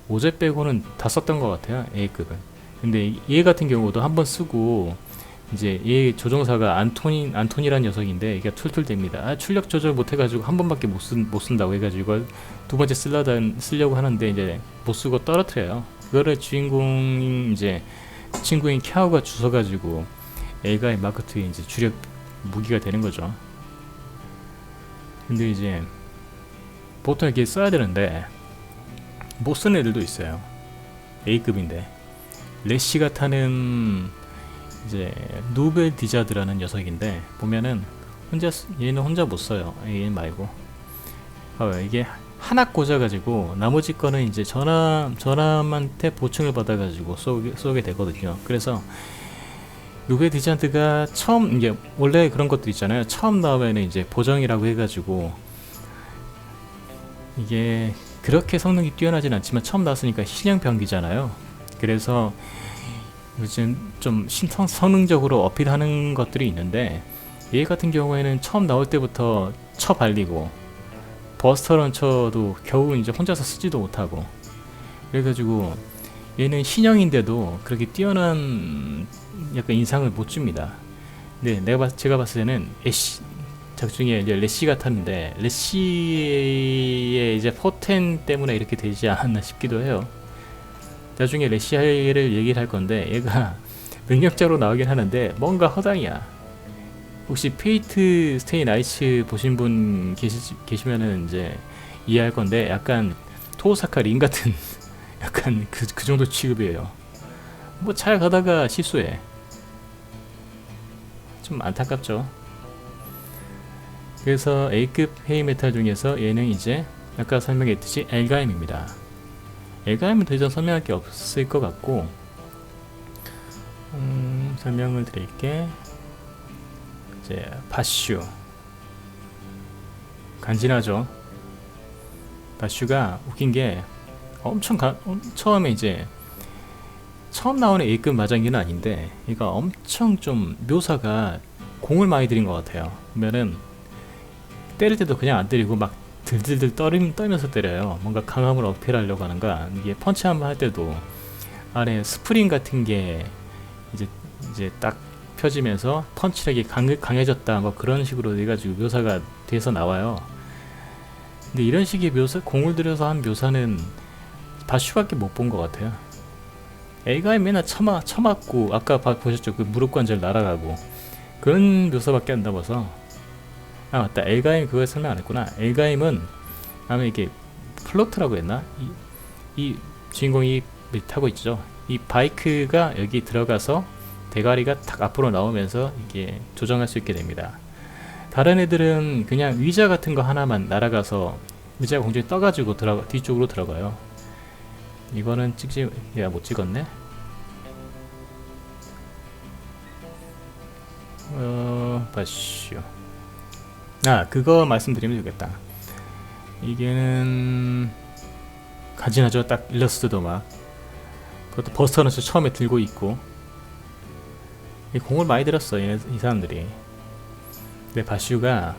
오제 빼고는 다 썼던 것 같아요. A급은. 근데 얘 같은 경우도 한번 쓰고 이제 얘 조종사가 안톤이라는 녀석인데 이게 툴툴댑니다. 출력 조절 못해가지고 한 번밖에 못 쓴다고 해가지고 이걸 두 번째 쓰려고 하는데 이제 못 쓰고 떨어뜨려요. 그거를 주인공 이제 친구인 캬오가 주워가지고 엘가의 마크 2의 이제 주력 무기가 되는 거죠. 근데 이제 보통 이렇게 써야 되는데 못 쓰는 애들도 있어요. A급인데 레시가 타는 이제 누벨 디자드라는 녀석인데 보면은 얘는 혼자 못 써요. 얘 말고 이게 하나 꽂아가지고 나머지 거는 이제 전함한테 보충을 받아가지고 쏘게 되거든요. 그래서 누벨 디자드가 처음 이게 원래 그런 것들 있잖아요. 처음 나오면은 이제 보정이라고 해가지고 이게 그렇게 성능이 뛰어나진 않지만 처음 나왔으니까 신형 병기잖아요. 그래서 요즘 좀 성능적으로 어필하는 것들이 있는데 얘 같은 경우에는 처음 나올 때부터 발리고 버스터 런처도 겨우 이제 혼자서 쓰지도 못하고 그래가지고 얘는 신형인데도 그렇게 뛰어난 약간 인상을 못 줍니다. 근데 제가 봤을 때는 작중에 이제 레시가 탔는데 레시의 이제 포텐 때문에 이렇게 되지 않았나 싶기도 해요. 나중에 레시아를 얘기를 할 건데 얘가 능력자로 나오긴 하는데 뭔가 허당이야. 혹시 페이트 스테이 나이츠 보신 분 계시면은 이제 이해할 건데 약간 토오사카 린 같은 약간 그 정도 취급이에요. 뭐 잘 가다가 실수해. 좀 안타깝죠. 그래서 A급 헤비 메탈 중에서 얘는 이제 아까 설명했듯이 엘가임입니다. 엘가임은 더 이상 설명할 게 없을 것 같고 설명을 드릴게. 이제 바슈 간지나죠. 바슈가 웃긴 게 처음에 이제 처음 나오는 A급 마장기는 아닌데 얘가 엄청 좀 묘사가 공을 많이 들인 것 같아요. 보면은 때릴 때도 그냥 안 때리고 막 들들들 떨면서 때려요. 뭔가 강함을 어필하려고 하는가. 이게 펀치 한번 할 때도 안에 스프링 같은 게 이제 딱 펴지면서 펀치력이 강해졌다 뭐 그런 식으로 해가지고 묘사가 돼서 나와요. 근데 이런 식의 공을 들여서 한 묘사는 바슈밖에 못 본 것 같아요. A가 맨날 처맞고 아까 보셨죠? 그 무릎 관절 날아가고 그런 묘사밖에 안 남아서. 아 맞다, 엘가임 그거 설명 안 했구나. 엘가임은 아마 이게 플로트라고 했나? 이 주인공이 타고 있죠. 이 바이크가 여기 들어가서 대가리가 탁 앞으로 나오면서 이게 조정할 수 있게 됩니다. 다른 애들은 그냥 의자 같은 거 하나만 날아가서 의자가 공중에 떠가지고 뒤쪽으로 들어가요. 이거는 야 못 찍었네. 바슈. 그거 말씀드리면 되겠다. 이게는 간지나죠. 딱 일러스트도 막 그것도 버스터런스 처음에 들고 있고 공을 많이 들었어 이 사람들이. 근데 바슈가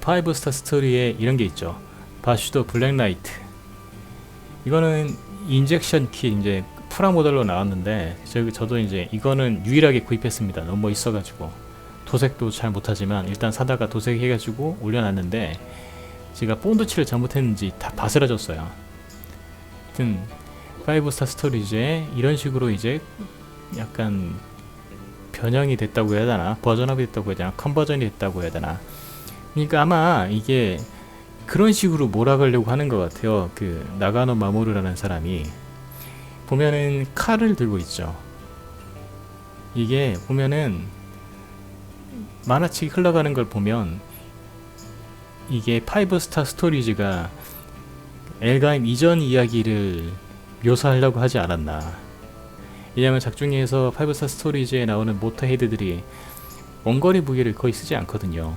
5스타 스토리에 이런 게 있죠. 바슈도 블랙라이트. 이거는 인젝션 킷 이제 프라모델로 나왔는데 저도 이제 이거는 유일하게 구입했습니다. 너무 멋있어가지고 도색도 잘 못하지만 일단 사다가 도색해가지고 올려놨는데 제가 본드칠을 잘못했는지 다 바스라졌어요. 하여튼 5스타 스토리즈에 이런 식으로 이제 약간 변형이 됐다고 해야 되나, 버전업이 됐다고 해야 되나, 컨버전이 됐다고 해야 되나. 그러니까 아마 이게 그런 식으로 몰아가려고 하는 것 같아요. 그 나가노 마모루라는 사람이 보면은 칼을 들고 있죠. 이게 보면은 만화책이 흘러가는 걸 보면 이게 5스타 스토리즈가 엘가임 이전 이야기를 묘사하려고 하지 않았나. 왜냐면 작중에서 5스타 스토리즈에 나오는 모터헤드들이 원거리 무기를 거의 쓰지 않거든요.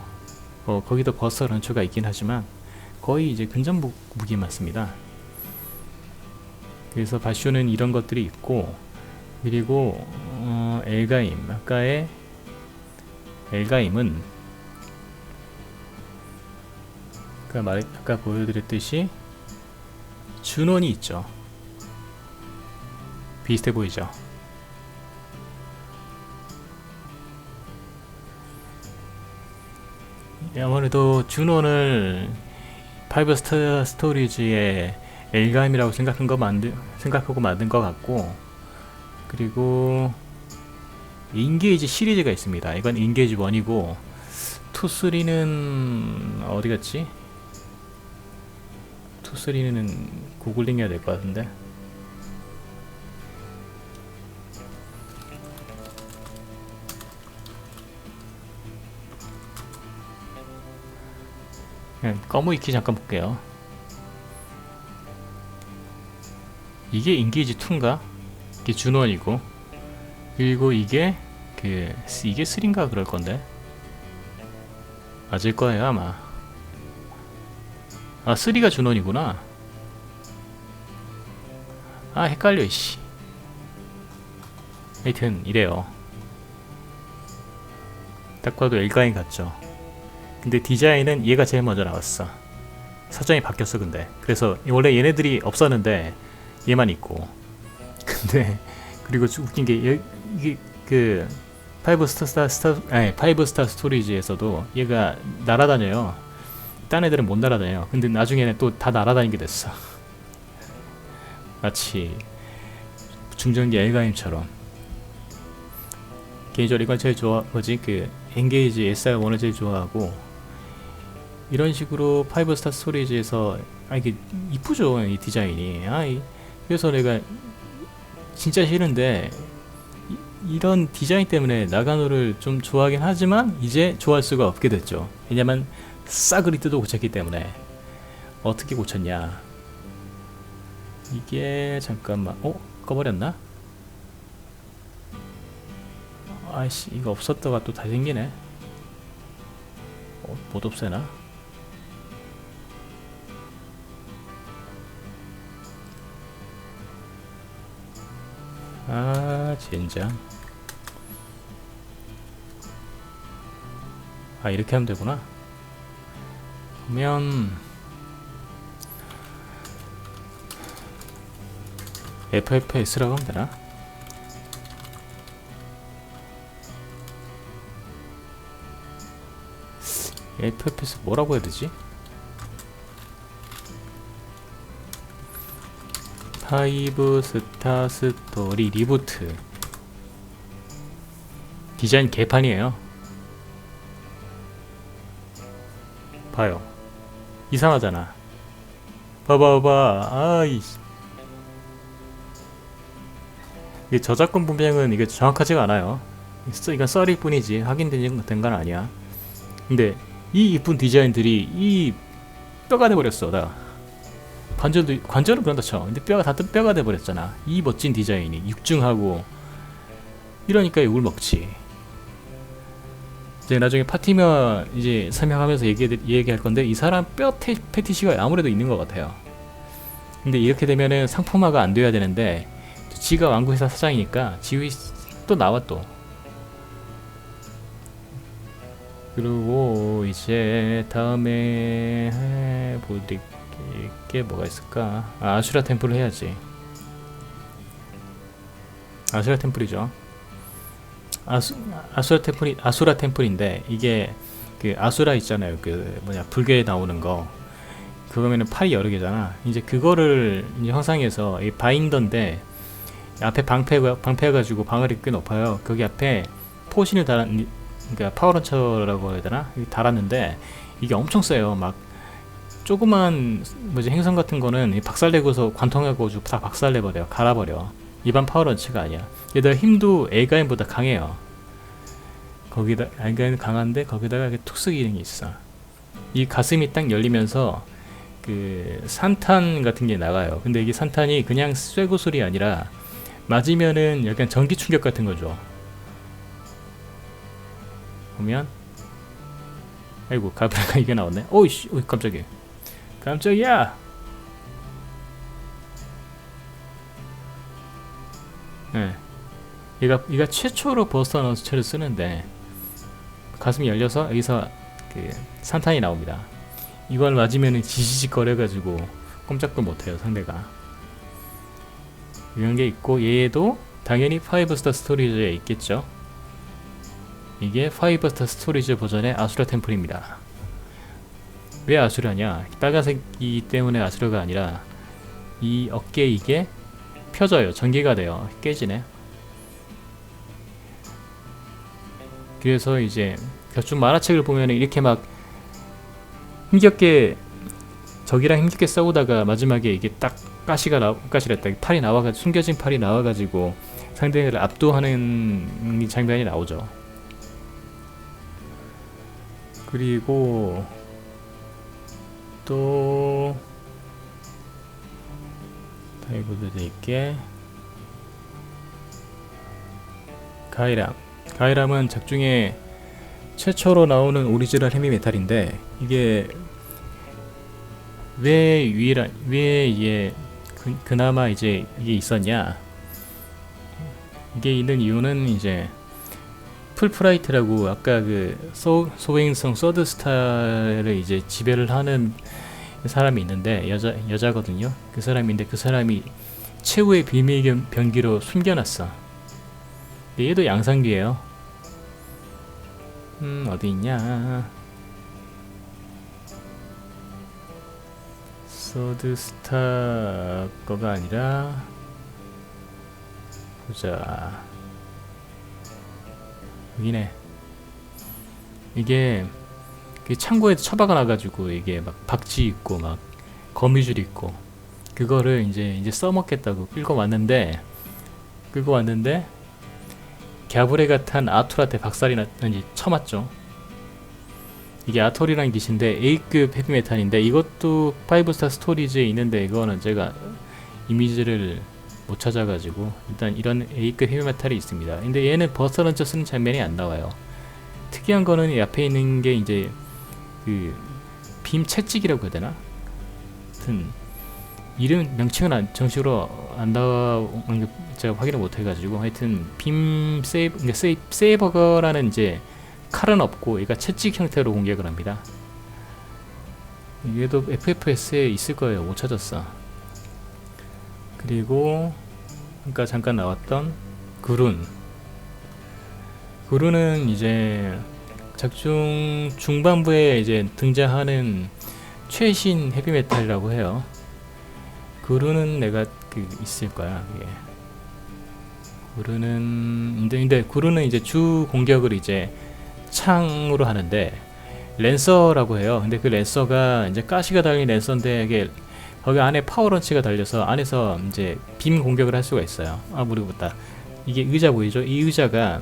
거기도 버스터 런처가 있긴 하지만 거의 이제 근접 무기만 씁니다. 그래서 바슈는 이런 것들이 있고, 그리고 엘가임, 아까의 엘가임은 아까 보여드렸듯이 준원이 있죠. 비슷해 보이죠. 아무래도 준원을 5스타 스토리지의 엘가임이라고 생각하고 만든 것 같고, 그리고 인게이지 시리즈가 있습니다. 이건 인게이지 1이고 2, 3는 어디 갔지? 2, 3는 구글링 해야 될 것 같은데. 꺼무이키 잠깐 볼게요. 이게 인게이지 2인가? 이게 준원이고, 그리고 이게 이게 3인가 그럴 건데. 맞을 거예요 아마. 아, 3가 준원이구나. 아, 헷갈려 씨. 하여튼 이래요. 딱 봐도 엘가인 같죠. 근데 디자인은 얘가 제일 먼저 나왔어. 사정이 바뀌었어. 근데 그래서 원래 얘네들이 없었는데 얘만 있고. 근데 그리고 웃긴 게 이게 그 5스타 스토리지에서도 얘가 날아다녀요. 딴 애들은 못 날아다녀요. 근데 나중에는 또 다 날아다니게 됐어. 마치 중전기 엘가임처럼. 개인적으로 이건 제일 엔게이지 SR1을 제일 좋아하고, 이런 식으로 5스타 스토리지에서 이게 이쁘죠 이 디자인이. 그래서 내가 진짜 싫은데 이런 디자인 때문에 나가노를 좀 좋아하긴 하지만 이제 좋아할 수가 없게 됐죠. 왜냐면 싸그리 뜯어 고쳤기 때문에. 어떻게 고쳤냐, 이게 잠깐만 꺼버렸나? 아이씨, 이거 없었다가 또 다 생기네. 못 없애나? 아 젠장. 이렇게 하면 되구나. 그러면 FFS라고 하면 되나? FFS 뭐라고 해야 되지? 5스타 스토리 리부트. 디자인 개판이에요. 봐요. 이상하잖아. 봐봐. 이게 저작권 분명은 이게 정확하지가 않아요. 이건 썰일 뿐이지 확인된 건 아니야. 근데 이 이쁜 디자인들이 이 뼈가 돼버렸어. 관절은 그런다 쳐. 근데 뼈가 다 뼈가 돼버렸잖아. 이 멋진 디자인이 육중하고. 이러니까 욕을 먹지. 이제 나중에 파티면 이제 설명하면서 얘기할 건데, 이 사람 뼈 패티시가 아무래도 있는 것 같아요. 근데 이렇게 되면은 상품화가 안 돼야 되는데, 지가 왕구회사 사장이니까 지위 또 나와 또. 그리고 이제 다음에 해볼 게 뭐가 있을까? 아슈라 템플을 해야지. 아슈라 템플이죠. 아수라 템플인데, 이게 그 아수라 있잖아요. 불교에 나오는 거. 그거면은 팔이 여러 개잖아. 이제 그거를 이제 형상해서 이 바인더인데, 앞에 방패해가지고 방어력이 꽤 높아요. 거기 앞에 포신을 그러니까 파워런처라고 해야 되나? 달았는데 이게 엄청 세요. 막 조그만 행성 같은 거는 박살내고서 관통해가지고 다 박살내버려, 갈아버려. 일반 파워런치가 아니야. 얘들 힘도 엘가인보다 강해요. 거기다 엘가인은 강한데 거기다가 특수 기능이 있어. 이 가슴이 딱 열리면서 그 산탄 같은 게 나가요. 근데 이게 산탄이 그냥 쇠구슬이 아니라 맞으면은 약간 전기 충격 같은 거죠. 보면 아이고, 가브라가 이게 나왔네. 오이씨, 깜짝이야. 네. 얘가 최초로 버스터 너스체를 쓰는데, 가슴이 열려서 여기서 그 산탄이 나옵니다. 이걸 맞으면 지지직 거려가지고 꼼짝도 못해요 상대가. 이런 게 있고, 얘도 당연히 5스타 스토리지에 있겠죠. 이게 5스타 스토리지 버전의 아수라 템플입니다. 왜 아수라냐? 빨간색이 때문에 아수라가 아니라 이 어깨 이게 펴져요. 전개가 돼요. 깨지네. 그래서 이제 격중 만화책을 보면 이렇게 막 힘겹게 적이랑 힘겹게 싸우다가 마지막에 이게 딱 가시랬다. 팔이 나와가지고 숨겨진 팔이 나와가지고 상대를 압도하는 장면이 나오죠. 그리고 또 다이브도 될게 가이람은 작중에 최초로 나오는 오리지널 헤비메탈인데 이게 왜 이게 그나마 이제 이게 있었냐? 이게 있는 이유는 이제 풀프라이트라고 아까 그 소행성 서드스타를 이제 지배를 하는 사람이 있는데 여자거든요. 그 사람인데 그 사람이 최후의 비밀 병기로 숨겨놨어. 얘도 양상비예요. 어디 있냐? 서드스타 거가 아니라 보자. 여기네. 이게 그 창고에 처박아 놔가지고 이게 막 박쥐 있고 막 거미줄 있고 그거를 이제 써먹겠다고 끌고 왔는데 갸브레가 탄 아툴한테 박살이 났는지 쳐맞죠. 이게 아톨이라는 기신데 A급 헤비메탈인데 이것도 5스타 스토리지에 있는데 이거는 제가 이미지를 못 찾아가지고 일단 이런 A급 헤비메탈이 있습니다. 근데 얘는 버스런처 쓰는 장면이 안 나와요. 특이한 거는 이 앞에 있는 게 이제 그 빔 채찍이라고 해야 되나? 하여튼 이름 명칭은 정식으로 안 나온 게 제가 확인을 못 해가지고 하여튼 빔 세이버거라는 이제 칼은 없고 얘가 채찍 형태로 공격을 합니다. 얘도 FFS에 있을 거예요. 못 찾았어. 그리고 아까 잠깐 나왔던 그룬은 이제 작중 중반부에 이제 등장하는 최신 헤비메탈이라고 해요. 그룬은 내가 있을 거야. 이게. 근데 그룬은 이제 주 공격을 이제 창으로 하는데 랜서라고 해요. 근데 그 랜서가 이제 가시가 달린 랜서인데 이게 거기 안에 파워런치가 달려서 안에서 이제 빔 공격을 할 수가 있어요. 모르겠다. 이게 의자 보이죠? 이 의자가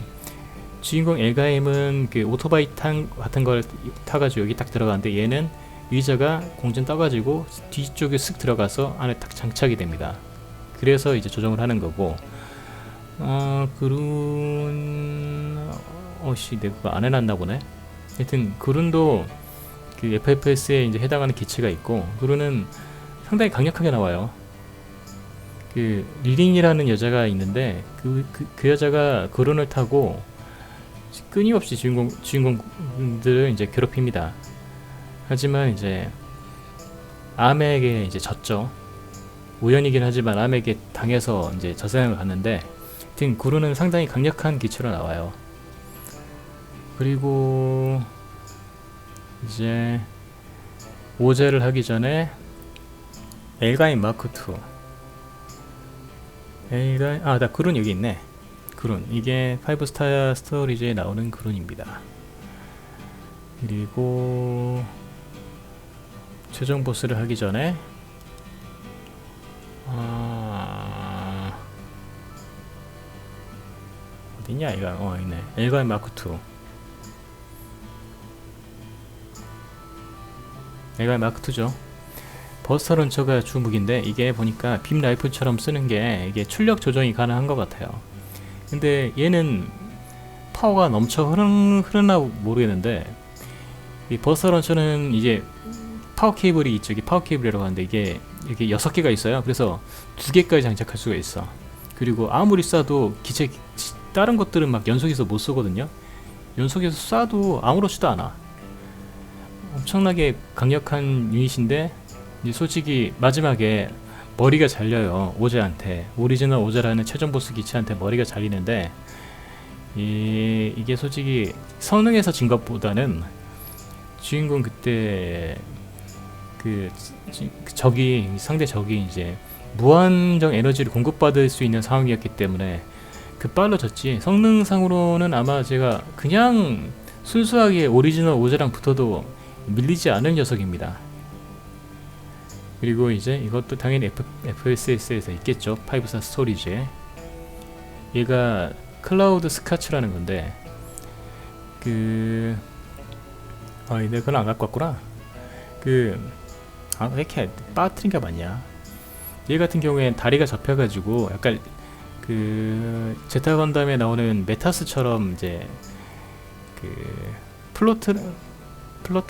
주인공 엘가임은 그 오토바이 같은 걸 타가지고 여기 딱 들어가는데 얘는 의자가 공중 떠가지고 뒤쪽에 쓱 들어가서 안에 딱 장착이 됩니다. 그래서 이제 조정을 하는 거고 내가 그거 안 해놨나 보네. 하여튼 그룬도 그 FFS에 이제 해당하는 기체가 있고 그룬은 상당히 강력하게 나와요. 그 리링이라는 여자가 있는데 그 여자가 그룬을 타고 끊임없이 주인공들을 이제 괴롭힙니다. 하지만 이제 암에게 이제 졌죠. 우연이긴 하지만 암에게 당해서 이제 저세상을 갔는데 하여튼 그룬은 상당히 강력한 기체로 나와요. 그리고 이제 오제를 하기 전에 엘가인 마크2 나 그룬 여기 있네. 그룬 이게 5스타 스토리즈에 나오는 그룬입니다. 그리고 최종 보스를 하기 전에 어딨냐 이거 있네. 엘가인 마크2 엘가인 마크2죠. 버스터 런처가 주 무기인데 이게 보니까 빔 라이플처럼 쓰는 게 이게 출력 조정이 가능한 것 같아요. 근데 얘는 파워가 넘쳐 흐르나 모르겠는데 이 버스터 런처는 이제 파워 케이블이 있죠. 이게 파워 케이블이라고 하는데 이게 이렇게 6개가 있어요. 그래서 2개까지 장착할 수가 있어. 그리고 아무리 쏴도 기체 다른 것들은 막 연속해서 못 쏘거든요. 연속해서 쏴도 아무렇지도 않아. 엄청나게 강력한 유닛인데 이제 솔직히 마지막에 머리가 잘려요. 오제한테. 오리지널 오제라는 최종 보스 기체한테 머리가 잘리는데 이게 솔직히 선응해서 진 것보다는 주인공 그때 적이 상대 적이 이제 무한정 에너지를 공급받을 수 있는 상황이었기 때문에 빨라졌지. 성능상으로는 아마 제가 그냥 순수하게 오리지널 오제랑 붙어도 밀리지 않을 녀석입니다. 그리고 이제 이것도 당연히 FSS에서 있겠죠. 5사 스토리지에. 얘가 클라우드 스카츠라는 건데 내가 그건 안 갖고 왔구나. 왜 이렇게 빠뜨린 게 맞냐. 얘 같은 경우엔 다리가 접혀가지고 약간 제타 건담에 나오는 메타스처럼 이제 플로트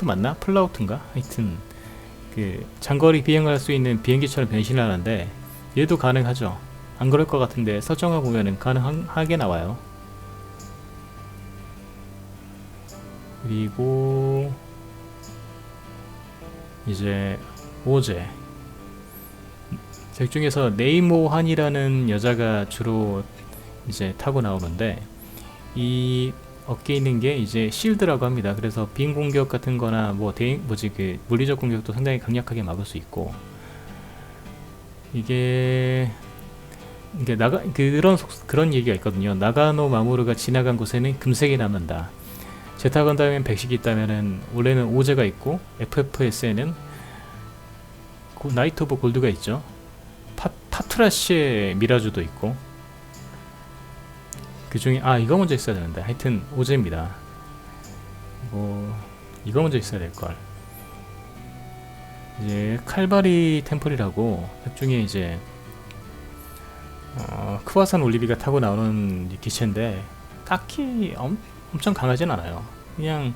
맞나? 플라우트인가? 하여튼 장거리 비행할 수 있는 비행기처럼 변신을 하는데 얘도 가능하죠. 안 그럴 것 같은데 설정을 보면은 가능하게 나와요. 그리고 이제 오제 작 중에서 네이모한이라는 여자가 주로 이제 타고 나오는데 이 어깨에 있는 게 이제 실드라고 합니다. 그래서 빈 공격 같은 거나 물리적 공격도 상당히 강력하게 막을 수 있고 이게 그런 얘기가 있거든요. 나가노 마모루가 지나간 곳에는 금색이 남는다. 제타 건담엔 백식이 있다면은 원래는 오제가 있고 FFS에는 나이트 오브 골드가 있죠. 파투라시의 미라주도 있고 그 중에 이거 먼저 있어야 되는데 하여튼 오제입니다. 이거 먼저 있어야 될걸. 이제 칼바리 템플이라고 그 중에 이제 크와산 올리비가 타고 나오는 기체인데 딱히 엄청 강하진 않아요. 그냥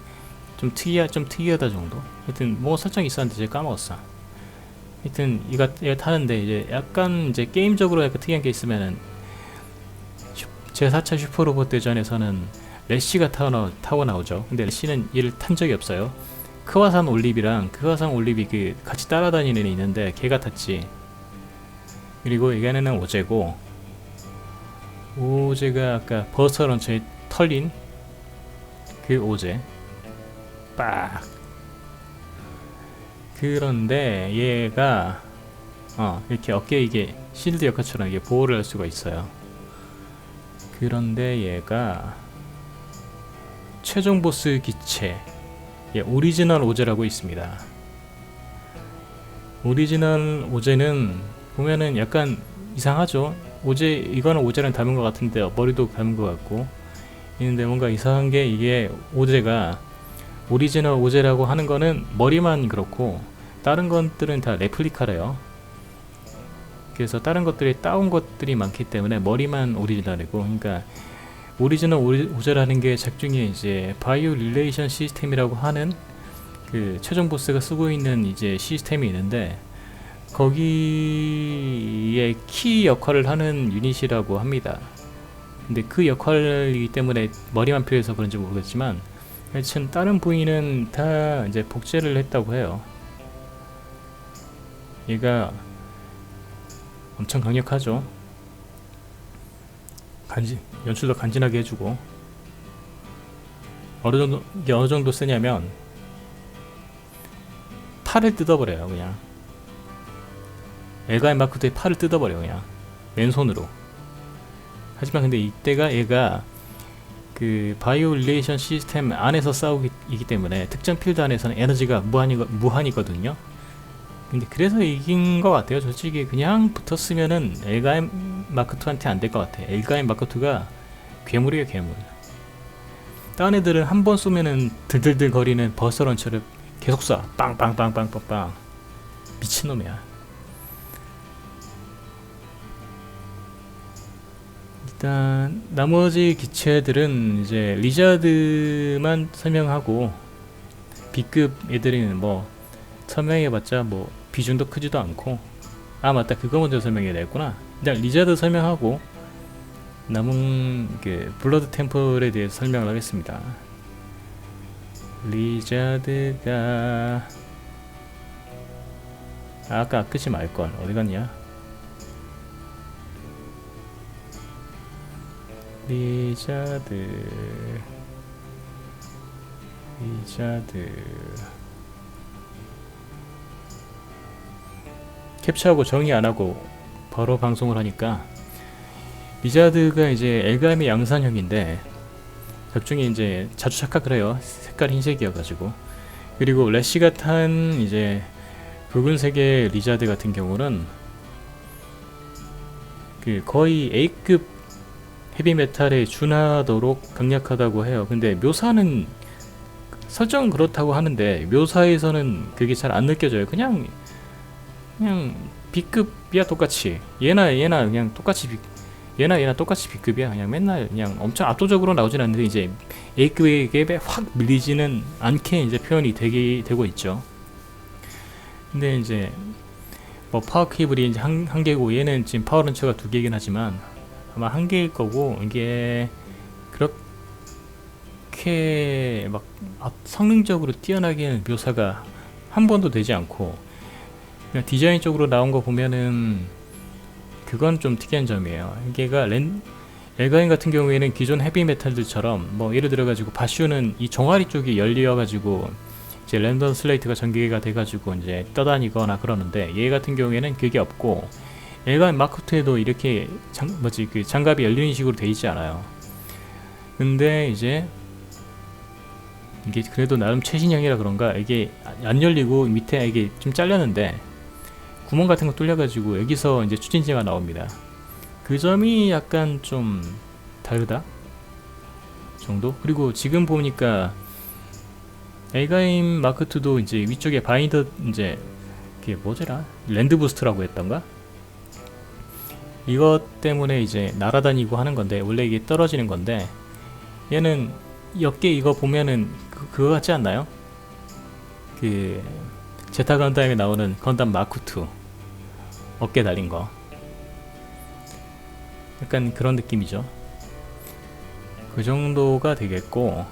좀 특이하다 정도. 하여튼 설정이 있었는데 제가 까먹었어. 하여튼 이거 타는데 이제 약간 이제 게임적으로 약간 특이한 게 있으면은 제4차 슈퍼로봇 대전에서는 래시가 타고 나오죠. 근데 래시는 얘를 탄 적이 없어요. 크와산 올리비 같이 따라다니는 애는 있는데 걔가 탔지. 그리고 이거는 오제고 오제가 아까 버스터 런처에 털린 오제 빡. 그런데 얘가 이렇게 어깨에 이게 실드 역할처럼 이게 보호를 할 수가 있어요. 그런데 얘가 최종 보스 기체 오리지널 오제라고 있습니다. 오리지널 오제는 보면은 약간 이상하죠. 이거는 오제랑 닮은 것 같은데 머리도 닮은 것 같고 있는데 뭔가 이상한 게 이게 오제가 오리지널 오제라고 하는 거는 머리만 그렇고 다른 것들은 다 레플리카래요. 그래서 다른 것들이 따온 것들이 많기 때문에 머리만 오리지널이고, 그러니까 오리지널 오제라는 게 작중에 이제 바이오 릴레이션 시스템이라고 하는 그 최종 보스가 쓰고 있는 이제 시스템이 있는데 거기에 키 역할을 하는 유닛이라고 합니다. 근데 그 역할이기 때문에 머리만 필요해서 그런지 모르겠지만 하여튼 다른 부위는 다 이제 복제를 했다고 해요. 얘가 엄청 강력하죠. 연출도 간지나게 해주고. 어느 정도 쓰냐면 팔을 뜯어버려요. 그냥 엘가인 마크2의 팔을 뜯어버려요. 그냥 맨손으로. 하지만 근데 이때가 얘가 그 바이오 릴레이션 시스템 안에서 싸우기 때문에 특정 필드 안에서는 에너지가 무한이거든요. 근데 그래서 이긴 것 같아요. 솔직히 그냥 붙었으면은 엘가인 마크2한테 안 될 것 같아. 엘가인 마크2가 괴물이에요, 괴물. 다른 애들은 한 번 쏘면은 들들들 거리는 버스터 런처를 계속 쏴. 빵빵빵빵빵빵. 미친놈이야. 일단 나머지 기체들은 이제 리자드만 설명하고 B급 애들은 뭐 설명해봤자 뭐 비중도 크지도 않고. 아 맞다, 그거 먼저 설명해야 되겠구나. 일단 리자드 설명하고 남은 그 블러드 템플에 대해서 설명을 하겠습니다. 리자드가 아까 끄지 말걸. 어디갔냐? 리자드 캡처하고 정리 안 하고 바로 방송을 하니까 리자드가 이제 엘가임의 양산형인데 작중에 이제 자주 착각을 해요. 색깔이 흰색이어가지고. 그리고 래시가 탄 이제 붉은색의 리자드 같은 경우는 그 거의 A급 헤비메탈에 준하도록 강력하다고 해요. 근데 묘사는 설정은 그렇다고 하는데 묘사에서는 그게 잘 안 느껴져요. 그냥 B급이야 똑같이. 얘나 그냥 똑같이 얘나 똑같이 B급이야. 그냥 맨날 그냥 엄청 압도적으로 나오진 않는데 이제 A급에 확 밀리지는 않게 이제 표현이 되고 있죠. 근데 이제 뭐 파워 케이블이 이제 한 개고 얘는 지금 파워 런처가 2개이긴 하지만 아마 1개일 거고 이게 그렇게 막 성능적으로 뛰어나게 묘사가 한 번도 되지 않고 그냥 디자인 쪽으로 나온 거 보면은 그건 좀 특이한 점이에요. 이게가 엘가인 같은 경우에는 기존 헤비메탈들처럼 뭐 예를 들어 가지고 바슈는 이 종아리 쪽이 열려 가지고 이제 랜덤 슬레이트가 전개가 돼 가지고 이제 떠다니거나 그러는데 얘 같은 경우에는 그게 없고 엘가인 마크2에도 이렇게 그 장갑이 열리는 식으로 돼 있지 않아요. 근데 이제 이게 그래도 나름 최신형이라 그런가 이게 안 열리고 밑에 이게 좀 잘렸는데 구멍 같은 거 뚫려가지고 여기서 이제 추진제가 나옵니다. 그 점이 약간 좀 다르다 정도. 그리고 지금 보니까 엘가임 마크2도 이제 위쪽에 바인더 이제 그게 뭐더라? 랜드 부스트라고 했던가? 이것 때문에 이제 날아다니고 하는 건데 원래 이게 떨어지는 건데 얘는 옆에 이거 보면은 그거 같지 않나요? 그 제타 건담에 나오는 건담 마크2 어깨 달린 거 약간 그런 느낌이죠. 그 정도가 되겠고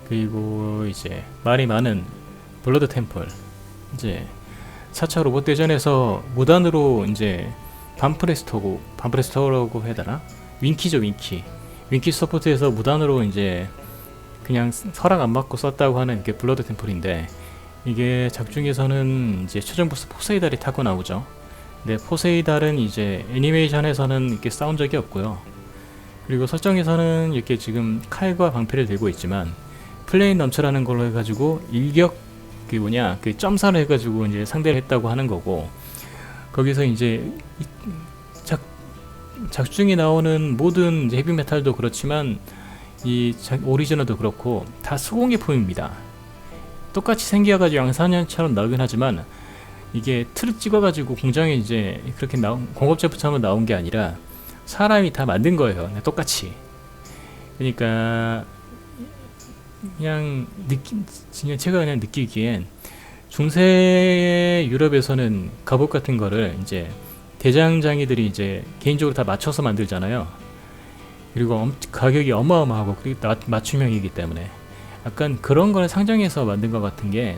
그리고 이제 말이 많은 블러드 템플 이제 4차 로봇 대전에서 무단으로 이제 반프레스터라고 해야 되나? 윈키죠, 윈키 서포트에서 무단으로 이제 그냥 서락 안 받고 썼다고 하는 게 블러드 템플인데 이게 작중에서는 이제 최종 보스 포세이달이 타고 나오죠. 근데 포세이달은 이제 애니메이션에서는 이렇게 싸운 적이 없고요. 그리고 설정에서는 이렇게 지금 칼과 방패를 들고 있지만 플레인 런처라는 걸로 해가지고 일격 그 점사를 해가지고 이제 상대를 했다고 하는 거고 거기서 이제 작중에 나오는 모든 이제 헤비메탈도 그렇지만 이 오리지널도 그렇고 다 수공예품입니다. 똑같이 생겨가지고 양산형처럼 나오긴 하지만 이게 틀을 찍어가지고 공장에 이제 그렇게 공업 제품처럼 나온 게 아니라 사람이 다 만든 거예요. 그냥 똑같이. 그러니까 그냥 제가 그냥 느끼기엔 중세 유럽에서는 갑옷 같은 거를 이제 대장장이들이 이제 개인적으로 다 맞춰서 만들잖아요. 그리고 가격이 어마어마하고 그리고 맞춤형이기 때문에 약간 그런 걸 상정해서 만든 것 같은 게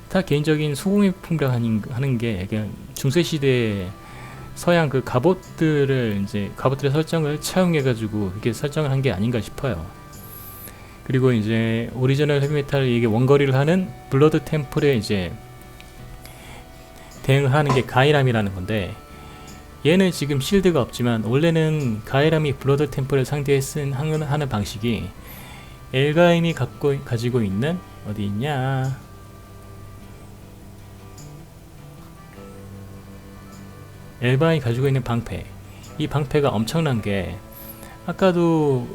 다 개인적인 수공예품이라 하는 게 그냥 중세 시대에 서양 그 갑옷들의 설정을 차용해가지고 이렇게 설정을 한 게 아닌가 싶어요. 그리고 이제 오리지널 헤비메탈 이게 원거리를 하는 블러드 템플에 이제 대응을 하는 게 가이람이라는 건데 얘는 지금 실드가 없지만 원래는 가이람이 블러드 템플을 상대해 하는 방식이 엘가임이 가지고 있는 어디 있냐? 엘바이 가지고 있는 방패. 이 방패가 엄청난 게 아까도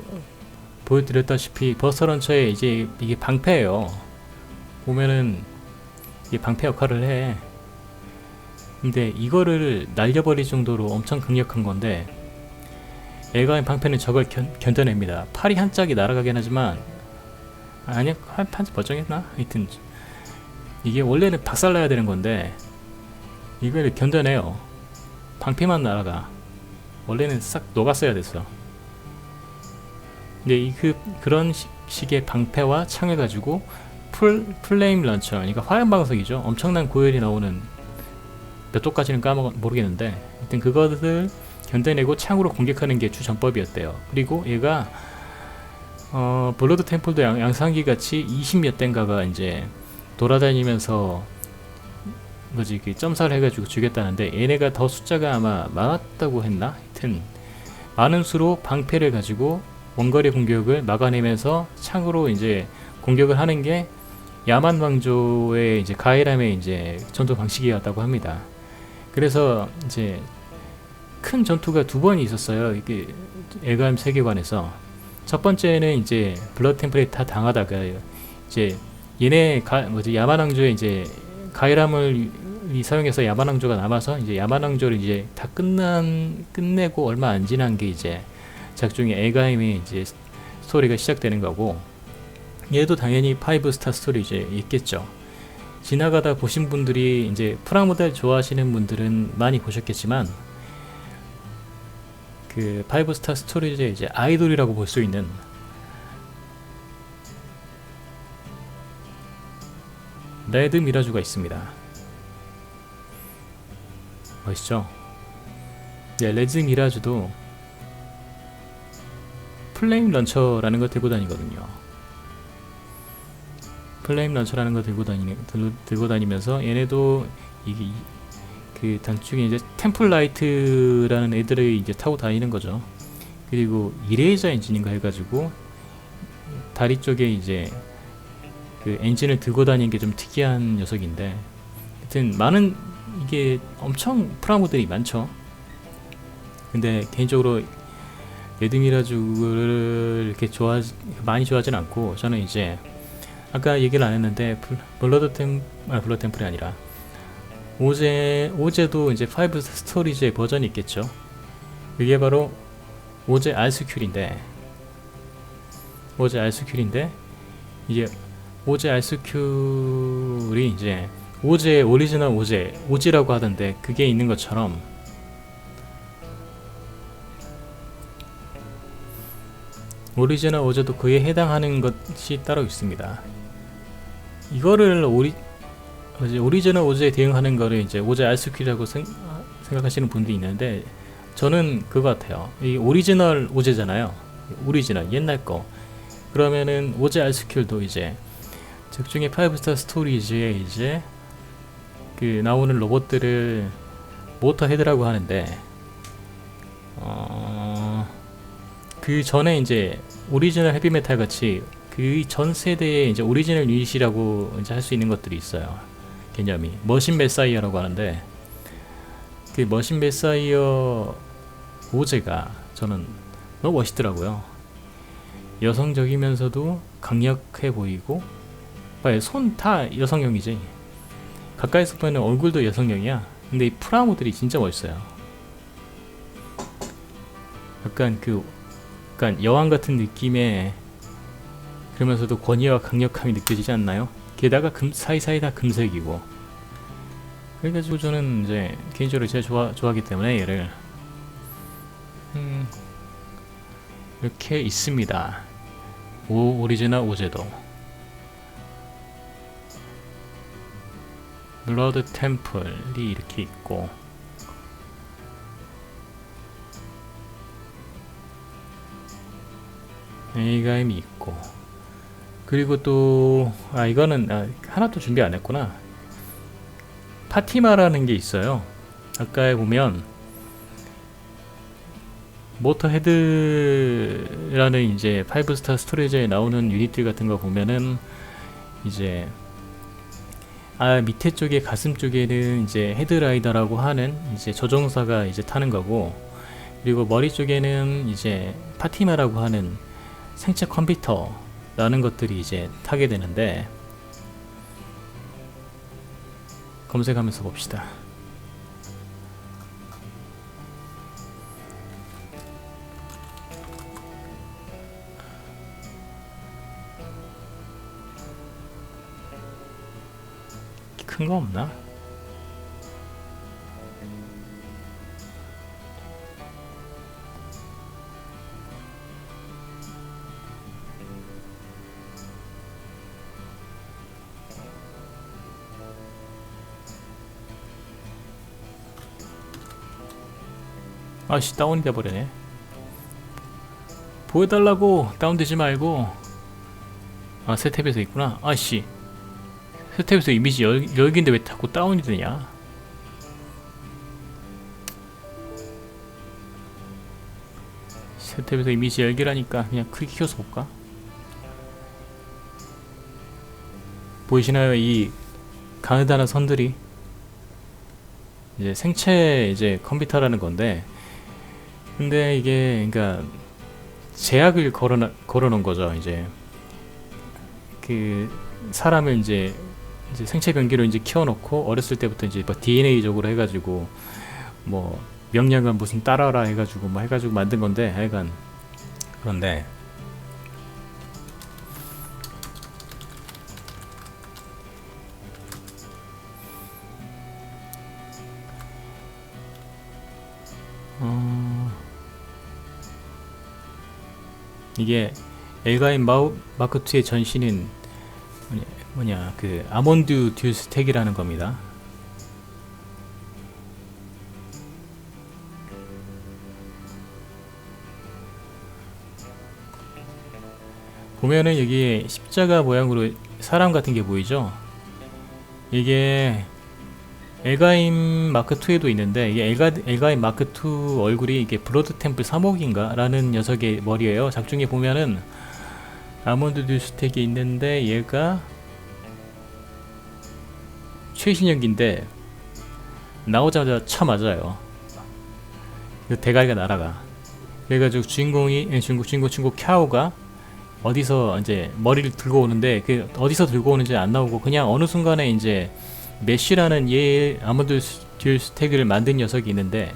보여드렸다시피 버스터 런처에 이제 이게 방패예요. 보면은 이게 방패 역할을 해. 근데 이거를 날려버릴 정도로 엄청 강력한 건데 엘가임 방패는 저걸 견뎌냅니다. 팔이 한 짝이 날아가긴 하지만 아니야 한 멀쩡했나? 하여튼 이게 원래는 박살나야 되는 건데 이걸 견뎌내요. 방패만 날아가. 원래는 싹 녹았어야 됐어. 근데 그런 식의 방패와 창을 가지고 플레임 런처, 그러니까 화염 방석이죠. 엄청난 고열이 나오는 몇 도까지는 모르겠는데 하여튼 그것을 견뎌내고 창으로 공격하는 게 주 전법이었대요. 그리고 얘가 블러드 템플도 양상기 같이 20몇 대인가가 이제 돌아다니면서 뭐지 그 점사를 해가지고 죽였다는데, 얘네가 더 숫자가 아마 많았다고 했나? 하여튼 많은 수로 방패를 가지고 원거리 공격을 막아내면서 창으로 이제 공격을 하는 게 야만 왕조의 이제 가이람의 이제 전투 방식이었다고 합니다. 그래서 이제 큰 전투가 두 번이 있었어요. 이게 엘가임 세계관에서. 첫 번째는 이제 블러드 템플에 다 당하다가 이제 얘네 야만 왕조의 이제 가이람을 사용해서 야만 왕조가 남아서 이제 야만 왕조를 이제 다 끝내고 얼마 안 지난 게 이제 작중의 엘가임의 이제 스토리가 시작되는 거고, 얘도 당연히 5스타 스토리 이제 있겠죠. 지나가다 보신 분들이 이제 프라모델 좋아하시는 분들은 많이 보셨겠지만, 그 5스타 스토리즈의 이제 아이돌이라고 볼 수 있는 레드 미라주가 있습니다. 멋있죠? 네, 레드 미라주도 플레임 런처라는 걸 들고 다니거든요. 플레임 런처라는 걸 들고 다니면서 얘네도 이게 그 단축에 이제 템플라이트라는 애들을 이제 타고 다니는 거죠. 그리고 이레이저 엔진인가 해가지고 다리 쪽에 이제 그 엔진을 들고 다니는 게 좀 특이한 녀석인데, 하여튼 많은 이게 엄청 프라모델이 많죠. 근데 개인적으로 레드미라주를 이렇게 많이 좋아하진 않고, 저는 이제 아까 얘기를 안 했는데 블러드 템플이 아니라 오제도 이제 5 스토리즈의 버전이 있겠죠. 이게 바로 오제 알스큐인데 이게 오제 알스큐이 이제 오제 오리지널 오지라고 하던데, 그게 있는 것처럼 오리지널 오제도 그에 해당하는 것이 따로 있습니다. 이거를 오리지널 오제에 대응하는 거를 이제 오제 알스큐라고 생각하시는 분도 있는데, 저는 그거 같아요. 이 오리지널 오제잖아요. 오리지널 옛날 거. 그러면은 오제 알스큐도 이제 적중의 5스타 스토리즈에 이제 그 나오는 로봇들을 모터 헤드라고 하는데, 그 전에 이제 오리지널 헤비메탈 같이 그 전 세대의 이제 오리지널 유닛이라고 이제 할 수 있는 것들이 있어요. 개념이 머신 메사이어라고 하는데, 그 머신 메사이어 오제가 저는 너무 멋있더라고요. 여성적이면서도 강력해 보이고, 손 다 여성형이지. 가까이서 보면 얼굴도 여성형이야. 근데 이 프라모들이 진짜 멋있어요. 약간 여왕 같은 느낌의, 그러면서도 권위와 강력함이 느껴지지 않나요? 게다가 사이사이 다 금색이고. 그래가지고 저는 이제 개인적으로 제일 좋아하기 때문에 얘를 이렇게 있습니다. 오리지널 오제도, 블러드 템플이 이렇게 있고, 에이가임이 있고, 그리고 또 이거는 하나도 준비 안 했구나. 파티마라는 게 있어요. 아까 보면 모터 헤드라는 이제 5스타 스토리지에 나오는 유닛들 같은 거 보면은 이제 밑에 쪽에 가슴 쪽에는 이제 헤드라이더라고 하는 이제 조종사가 이제 타는 거고, 그리고 머리 쪽에는 이제 파티마라고 하는 생체 컴퓨터라는 것들이 이제 타게 되는데, 검색하면서 봅시다. 큰 거 없나? 아씨, 다운이 돼버리네. 보여달라고. 다운되지 말고. 아, 새 탭에서 있구나. 아씨, 새 탭에서 이미지 열기인데 왜 자꾸 다운이 되냐. 새 탭에서 이미지 열기라니까 그냥 크게 키워서 볼까? 보이시나요? 이 가느다란 선들이 이제 생체 이제 컴퓨터라는 건데, 근데 이게 그러니까 제약을 걸어놓은 거죠. 이제 그 사람을 이제 생체 변기로 이제 키워놓고 어렸을 때부터 이제 뭐 DNA적으로 해가지고 뭐 명령은 무슨 따라라 해가지고 뭐 해가지고 만든 건데, 하여간 그런데 이게 엘가인 마크2의 전신인 뭐냐 그 아몬드 듀 스택이라는 겁니다. 보면은 여기 십자가 모양으로 사람 같은 게 보이죠? 이게 엘가임 마크2에도 있는데, 이게 엘가임 마크2 얼굴이 이게 블러드 템플 3호기인가? 라는 녀석의 머리예요. 작중에 보면은 아몬드 듀 스택이 있는데, 얘가 최신형인데 나오자마자 쳐 맞아요. 대가리가 날아가. 그래가지고 주인공 캬오가 어디서 이제 머리를 들고 오는데, 그 어디서 들고 오는지 안 나오고 그냥 어느 순간에 이제 메쉬라는 얘 아몬드 듀 스택을 만든 녀석이 있는데,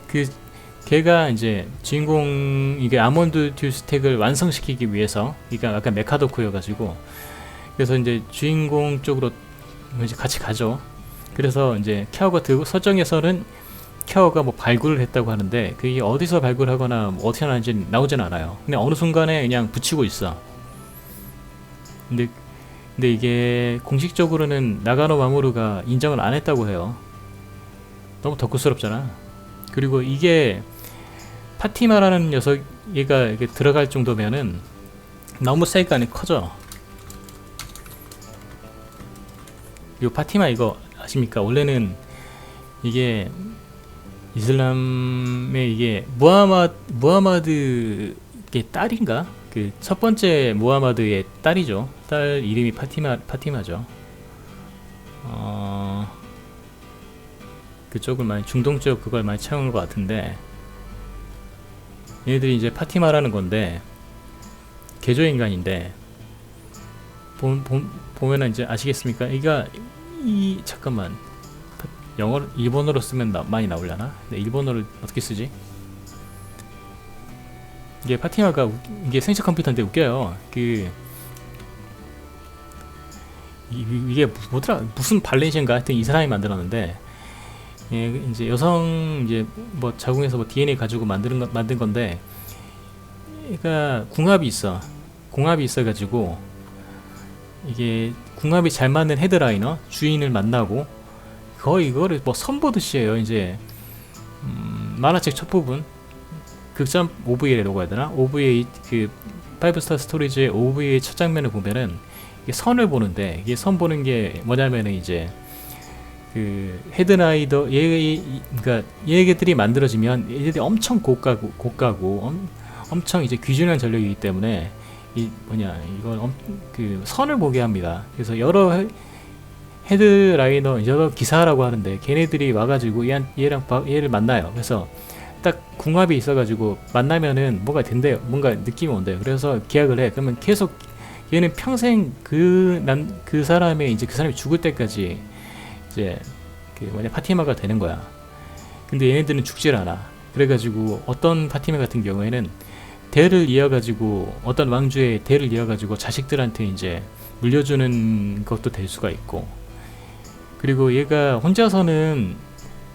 그 걔가 이제 주인공 이게 아몬드 듀 스택을 완성시키기 위해서, 그러니까 약간 메카도쿠여가지고, 그래서 이제 주인공 쪽으로 이제 같이 가죠. 그래서 이제 캬오가 설정에서는 캬오가 뭐 발굴을 했다고 하는데, 그게 어디서 발굴하거나 뭐 어떻게 나는지 나오진 않아요. 그냥 어느 순간에 그냥 붙이고 있어. 근데 이게 공식적으로는 나가노 마모루가 인정을 안 했다고 해요. 너무 덕후스럽잖아. 그리고 이게 파티마라는 녀석, 얘가 이렇게 들어갈 정도면은 너무 사이가 안에 커져. 이 파티마 이거 아십니까? 원래는 이게 이슬람의 이게 무하마드의 딸인가? 그 첫 번째 무하마드의 딸이죠. 딸 이름이 파티마죠. 그쪽을 많이 중동 쪽 그걸 많이 채우는 것 같은데, 얘네들이 이제 파티마라는 건데 개조 인간인데, 보면은 이제 아시겠습니까? 잠깐만, 일본어로 쓰면 많이 나오려나? 근데 일본어를 어떻게 쓰지? 이게 파티마가 이게 생체 컴퓨터인데 웃겨요. 이게 뭐더라? 무슨 발렌시인가? 하여튼 이 사람이 만들었는데, 예, 이제 여성 이제 뭐 자궁에서 뭐 DNA 가지고 만든 건데, 그러니까 궁합이 있어가지고, 이게 궁합이 잘 맞는 헤드라이너 주인을 만나고 거의 이거를 뭐 선보듯이 해요. 이제 만화책 첫 부분 극장 OVA라고 해야 되나? OVA 그 5스타 스토리즈의 OVA 첫 장면을 보면은 이게 선을 보는데, 이게 선 보는 게 뭐냐면은 이제 그 헤드라이더 그러니까 얘네들이 만들어지면 얘네들이 엄청 고가고 엄청 이제 귀중한 전력이기 때문에 이걸 그 선을 보게 합니다. 그래서 여러 헤드라이너 여러 기사라고 하는데, 걔네들이 와가지고 얘를 만나요. 그래서 딱 궁합이 있어가지고 만나면은 뭐가 된대요. 뭔가 느낌이 온대요. 그래서 계약을 해. 그러면 계속 얘는 평생 그 사람이 죽을 때까지 이제 파티마가 되는 거야. 근데 얘네들은 죽질 않아. 그래가지고 어떤 파티마 같은 경우에는 대를 이어가지고 어떤 왕조의 대를 이어가지고 자식들한테 이제 물려주는 것도 될 수가 있고, 그리고 얘가 혼자서는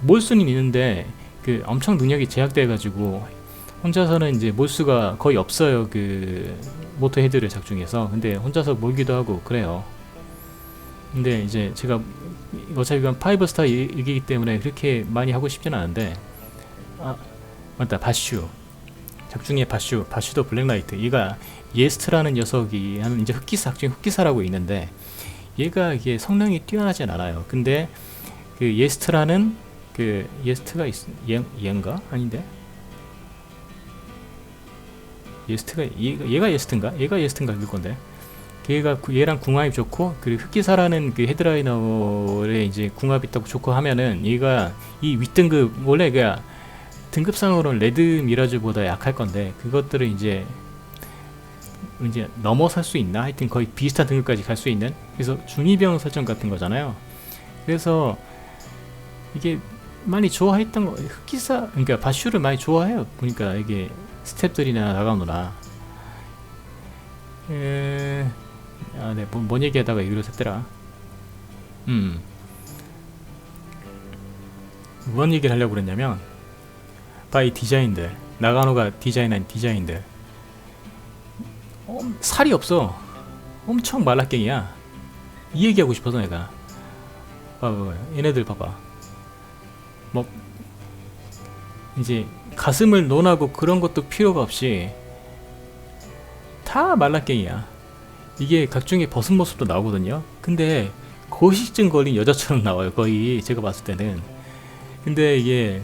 몰 수는 있는데 그 엄청 능력이 제약돼가지고 혼자서는 이제 몰 수가 거의 없어요. 그 모터 헤드를 작중해서. 근데 혼자서 몰기도 하고 그래요. 근데 이제 제가 어차피 이건 5스타 얘기이기 때문에 그렇게 많이 하고 싶진 않은데, 맞다, 바슈 작중의 바슈도 블랙라이트, 얘가 예스트라는 녀석이 하는 이제 흑기사, 작중의 흑기사라고 있는데 얘가 이게 성능이 뛰어나진 않아요. 근데 그 예스트라는 그 예스트가 얘인가? 아닌데? 예스트가 얘가 예스트인가? 얘가 예스트인가 일 건데. 얘랑 궁합이 좋고, 그리고 흑기사라는 그 헤드라이너에 이제 궁합이 있다고 좋고 하면은 얘가 이 윗등급, 원래 그 등급상으로는 레드 미라주보다 약할 건데 그것들을 이제 넘어설 수 있나? 하여튼 거의 비슷한 등급까지 갈 수 있는, 그래서 중이병 설정 같은 거잖아요. 그래서 이게 많이 좋아했던 거, 흑기사, 그러니까 바슈를 많이 좋아해요. 보니까 이게 스텝들이나 나가노나. 네, 뭔 얘기하다가 이기로 샜더라. 뭔 얘기를 하려고 그랬냐면, 바이 디자인들, 나가노가 디자인한 디자인들, 살이 없어. 엄청 말라깽이야. 이 얘기하고 싶어서 내가. 봐봐, 얘네들 봐봐. 뭐 이제 가슴을 논하고 그런 것도 필요가 없이 다 말라깽이야. 이게 각종의 벗은 모습도 나오거든요. 근데 고식증 걸린 여자처럼 나와요, 거의 제가 봤을 때는. 근데 이게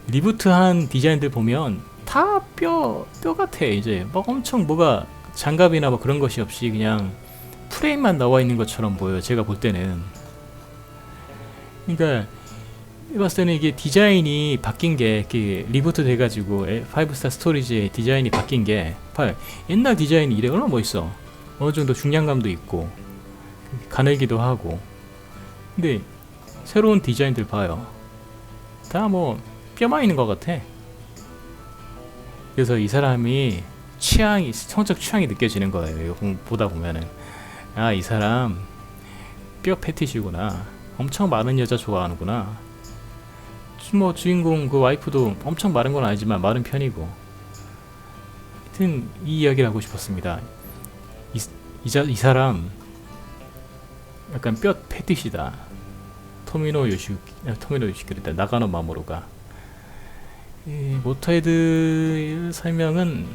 리부트한 디자인들 보면 다 뼈 같아. 이제 막 엄청 뭐가 장갑이나 뭐 그런 것이 없이 그냥 프레임만 나와 있는 것처럼 보여요, 제가 볼 때는. 그러니까 봤을 때는 이게 디자인이 바뀐 게 리부트 돼가지고 5스타 스토리지의 디자인이 바뀐 게, 옛날 디자인이 이래 얼마나 멋있어. 어느 정도 중량감도 있고 가늘기도 하고. 근데 새로운 디자인들 봐요, 다 뭐 뼈만 있는 것 같아. 그래서 이 사람이 성적 취향이 느껴지는 거예요. 이거 보다 보면은, 아, 이 사람 뼈 패티시구나. 엄청 마른 여자 좋아하는구나. 뭐 주인공 그 와이프도 엄청 마른 건 아니지만 마른 편이고. 하여튼 이 이야기를 하고 싶었습니다. 이 사람 약간 뼈 패티시다. 토미노 요시키다. 나가노 마모루가. 모터헤드 설명은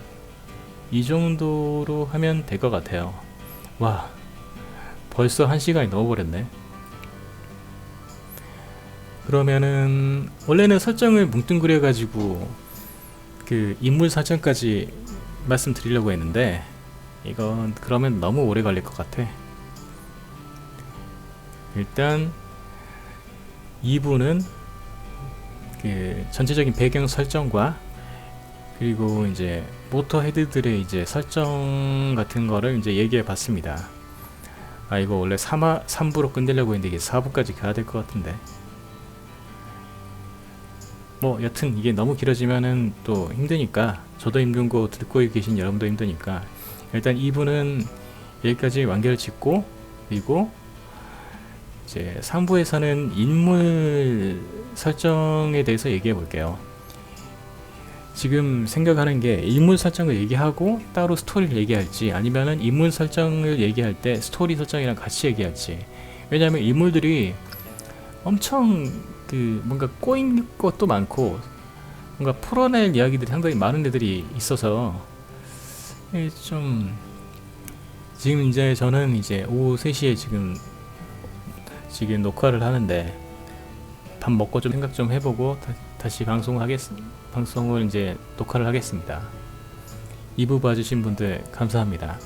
이 정도로 하면 될 것 같아요. 와, 벌써 1시간이 넘어버렸네. 그러면은 원래는 설정을 뭉뚱그려 가지고 그 인물 설정까지 말씀드리려고 했는데 이건 그러면 너무 오래 걸릴 것 같아. 일단 2부는 그 전체적인 배경 설정과 그리고 이제 모터 헤드들의 이제 설정 같은 거를 이제 얘기해 봤습니다. 아, 이거 원래 3부로 끝내려고 했는데 이게 4부까지 가야 될 것 같은데. 뭐 여튼 이게 너무 길어지면은 또 힘드니까, 저도 힘든 거 듣고 계신 여러분도 힘드니까 일단 2부는 여기까지 완결을 짓고, 그리고 이제 3부에서는 인물 설정에 대해서 얘기해 볼게요. 지금 생각하는 게 인물 설정을 얘기하고 따로 스토리를 얘기할지, 아니면은 인물 설정을 얘기할 때 스토리 설정이랑 같이 얘기할지. 왜냐면 인물들이 엄청 그 뭔가 꼬인 것도 많고 뭔가 풀어낼 이야기들이 상당히 많은 애들이 있어서 좀, 지금 이제 저는 이제 오후 3시에 지금 녹화를 하는데, 밥 먹고 좀 생각 좀 해보고 다시 방송을 이제 녹화를 하겠습니다. 2부 봐주신 분들 감사합니다.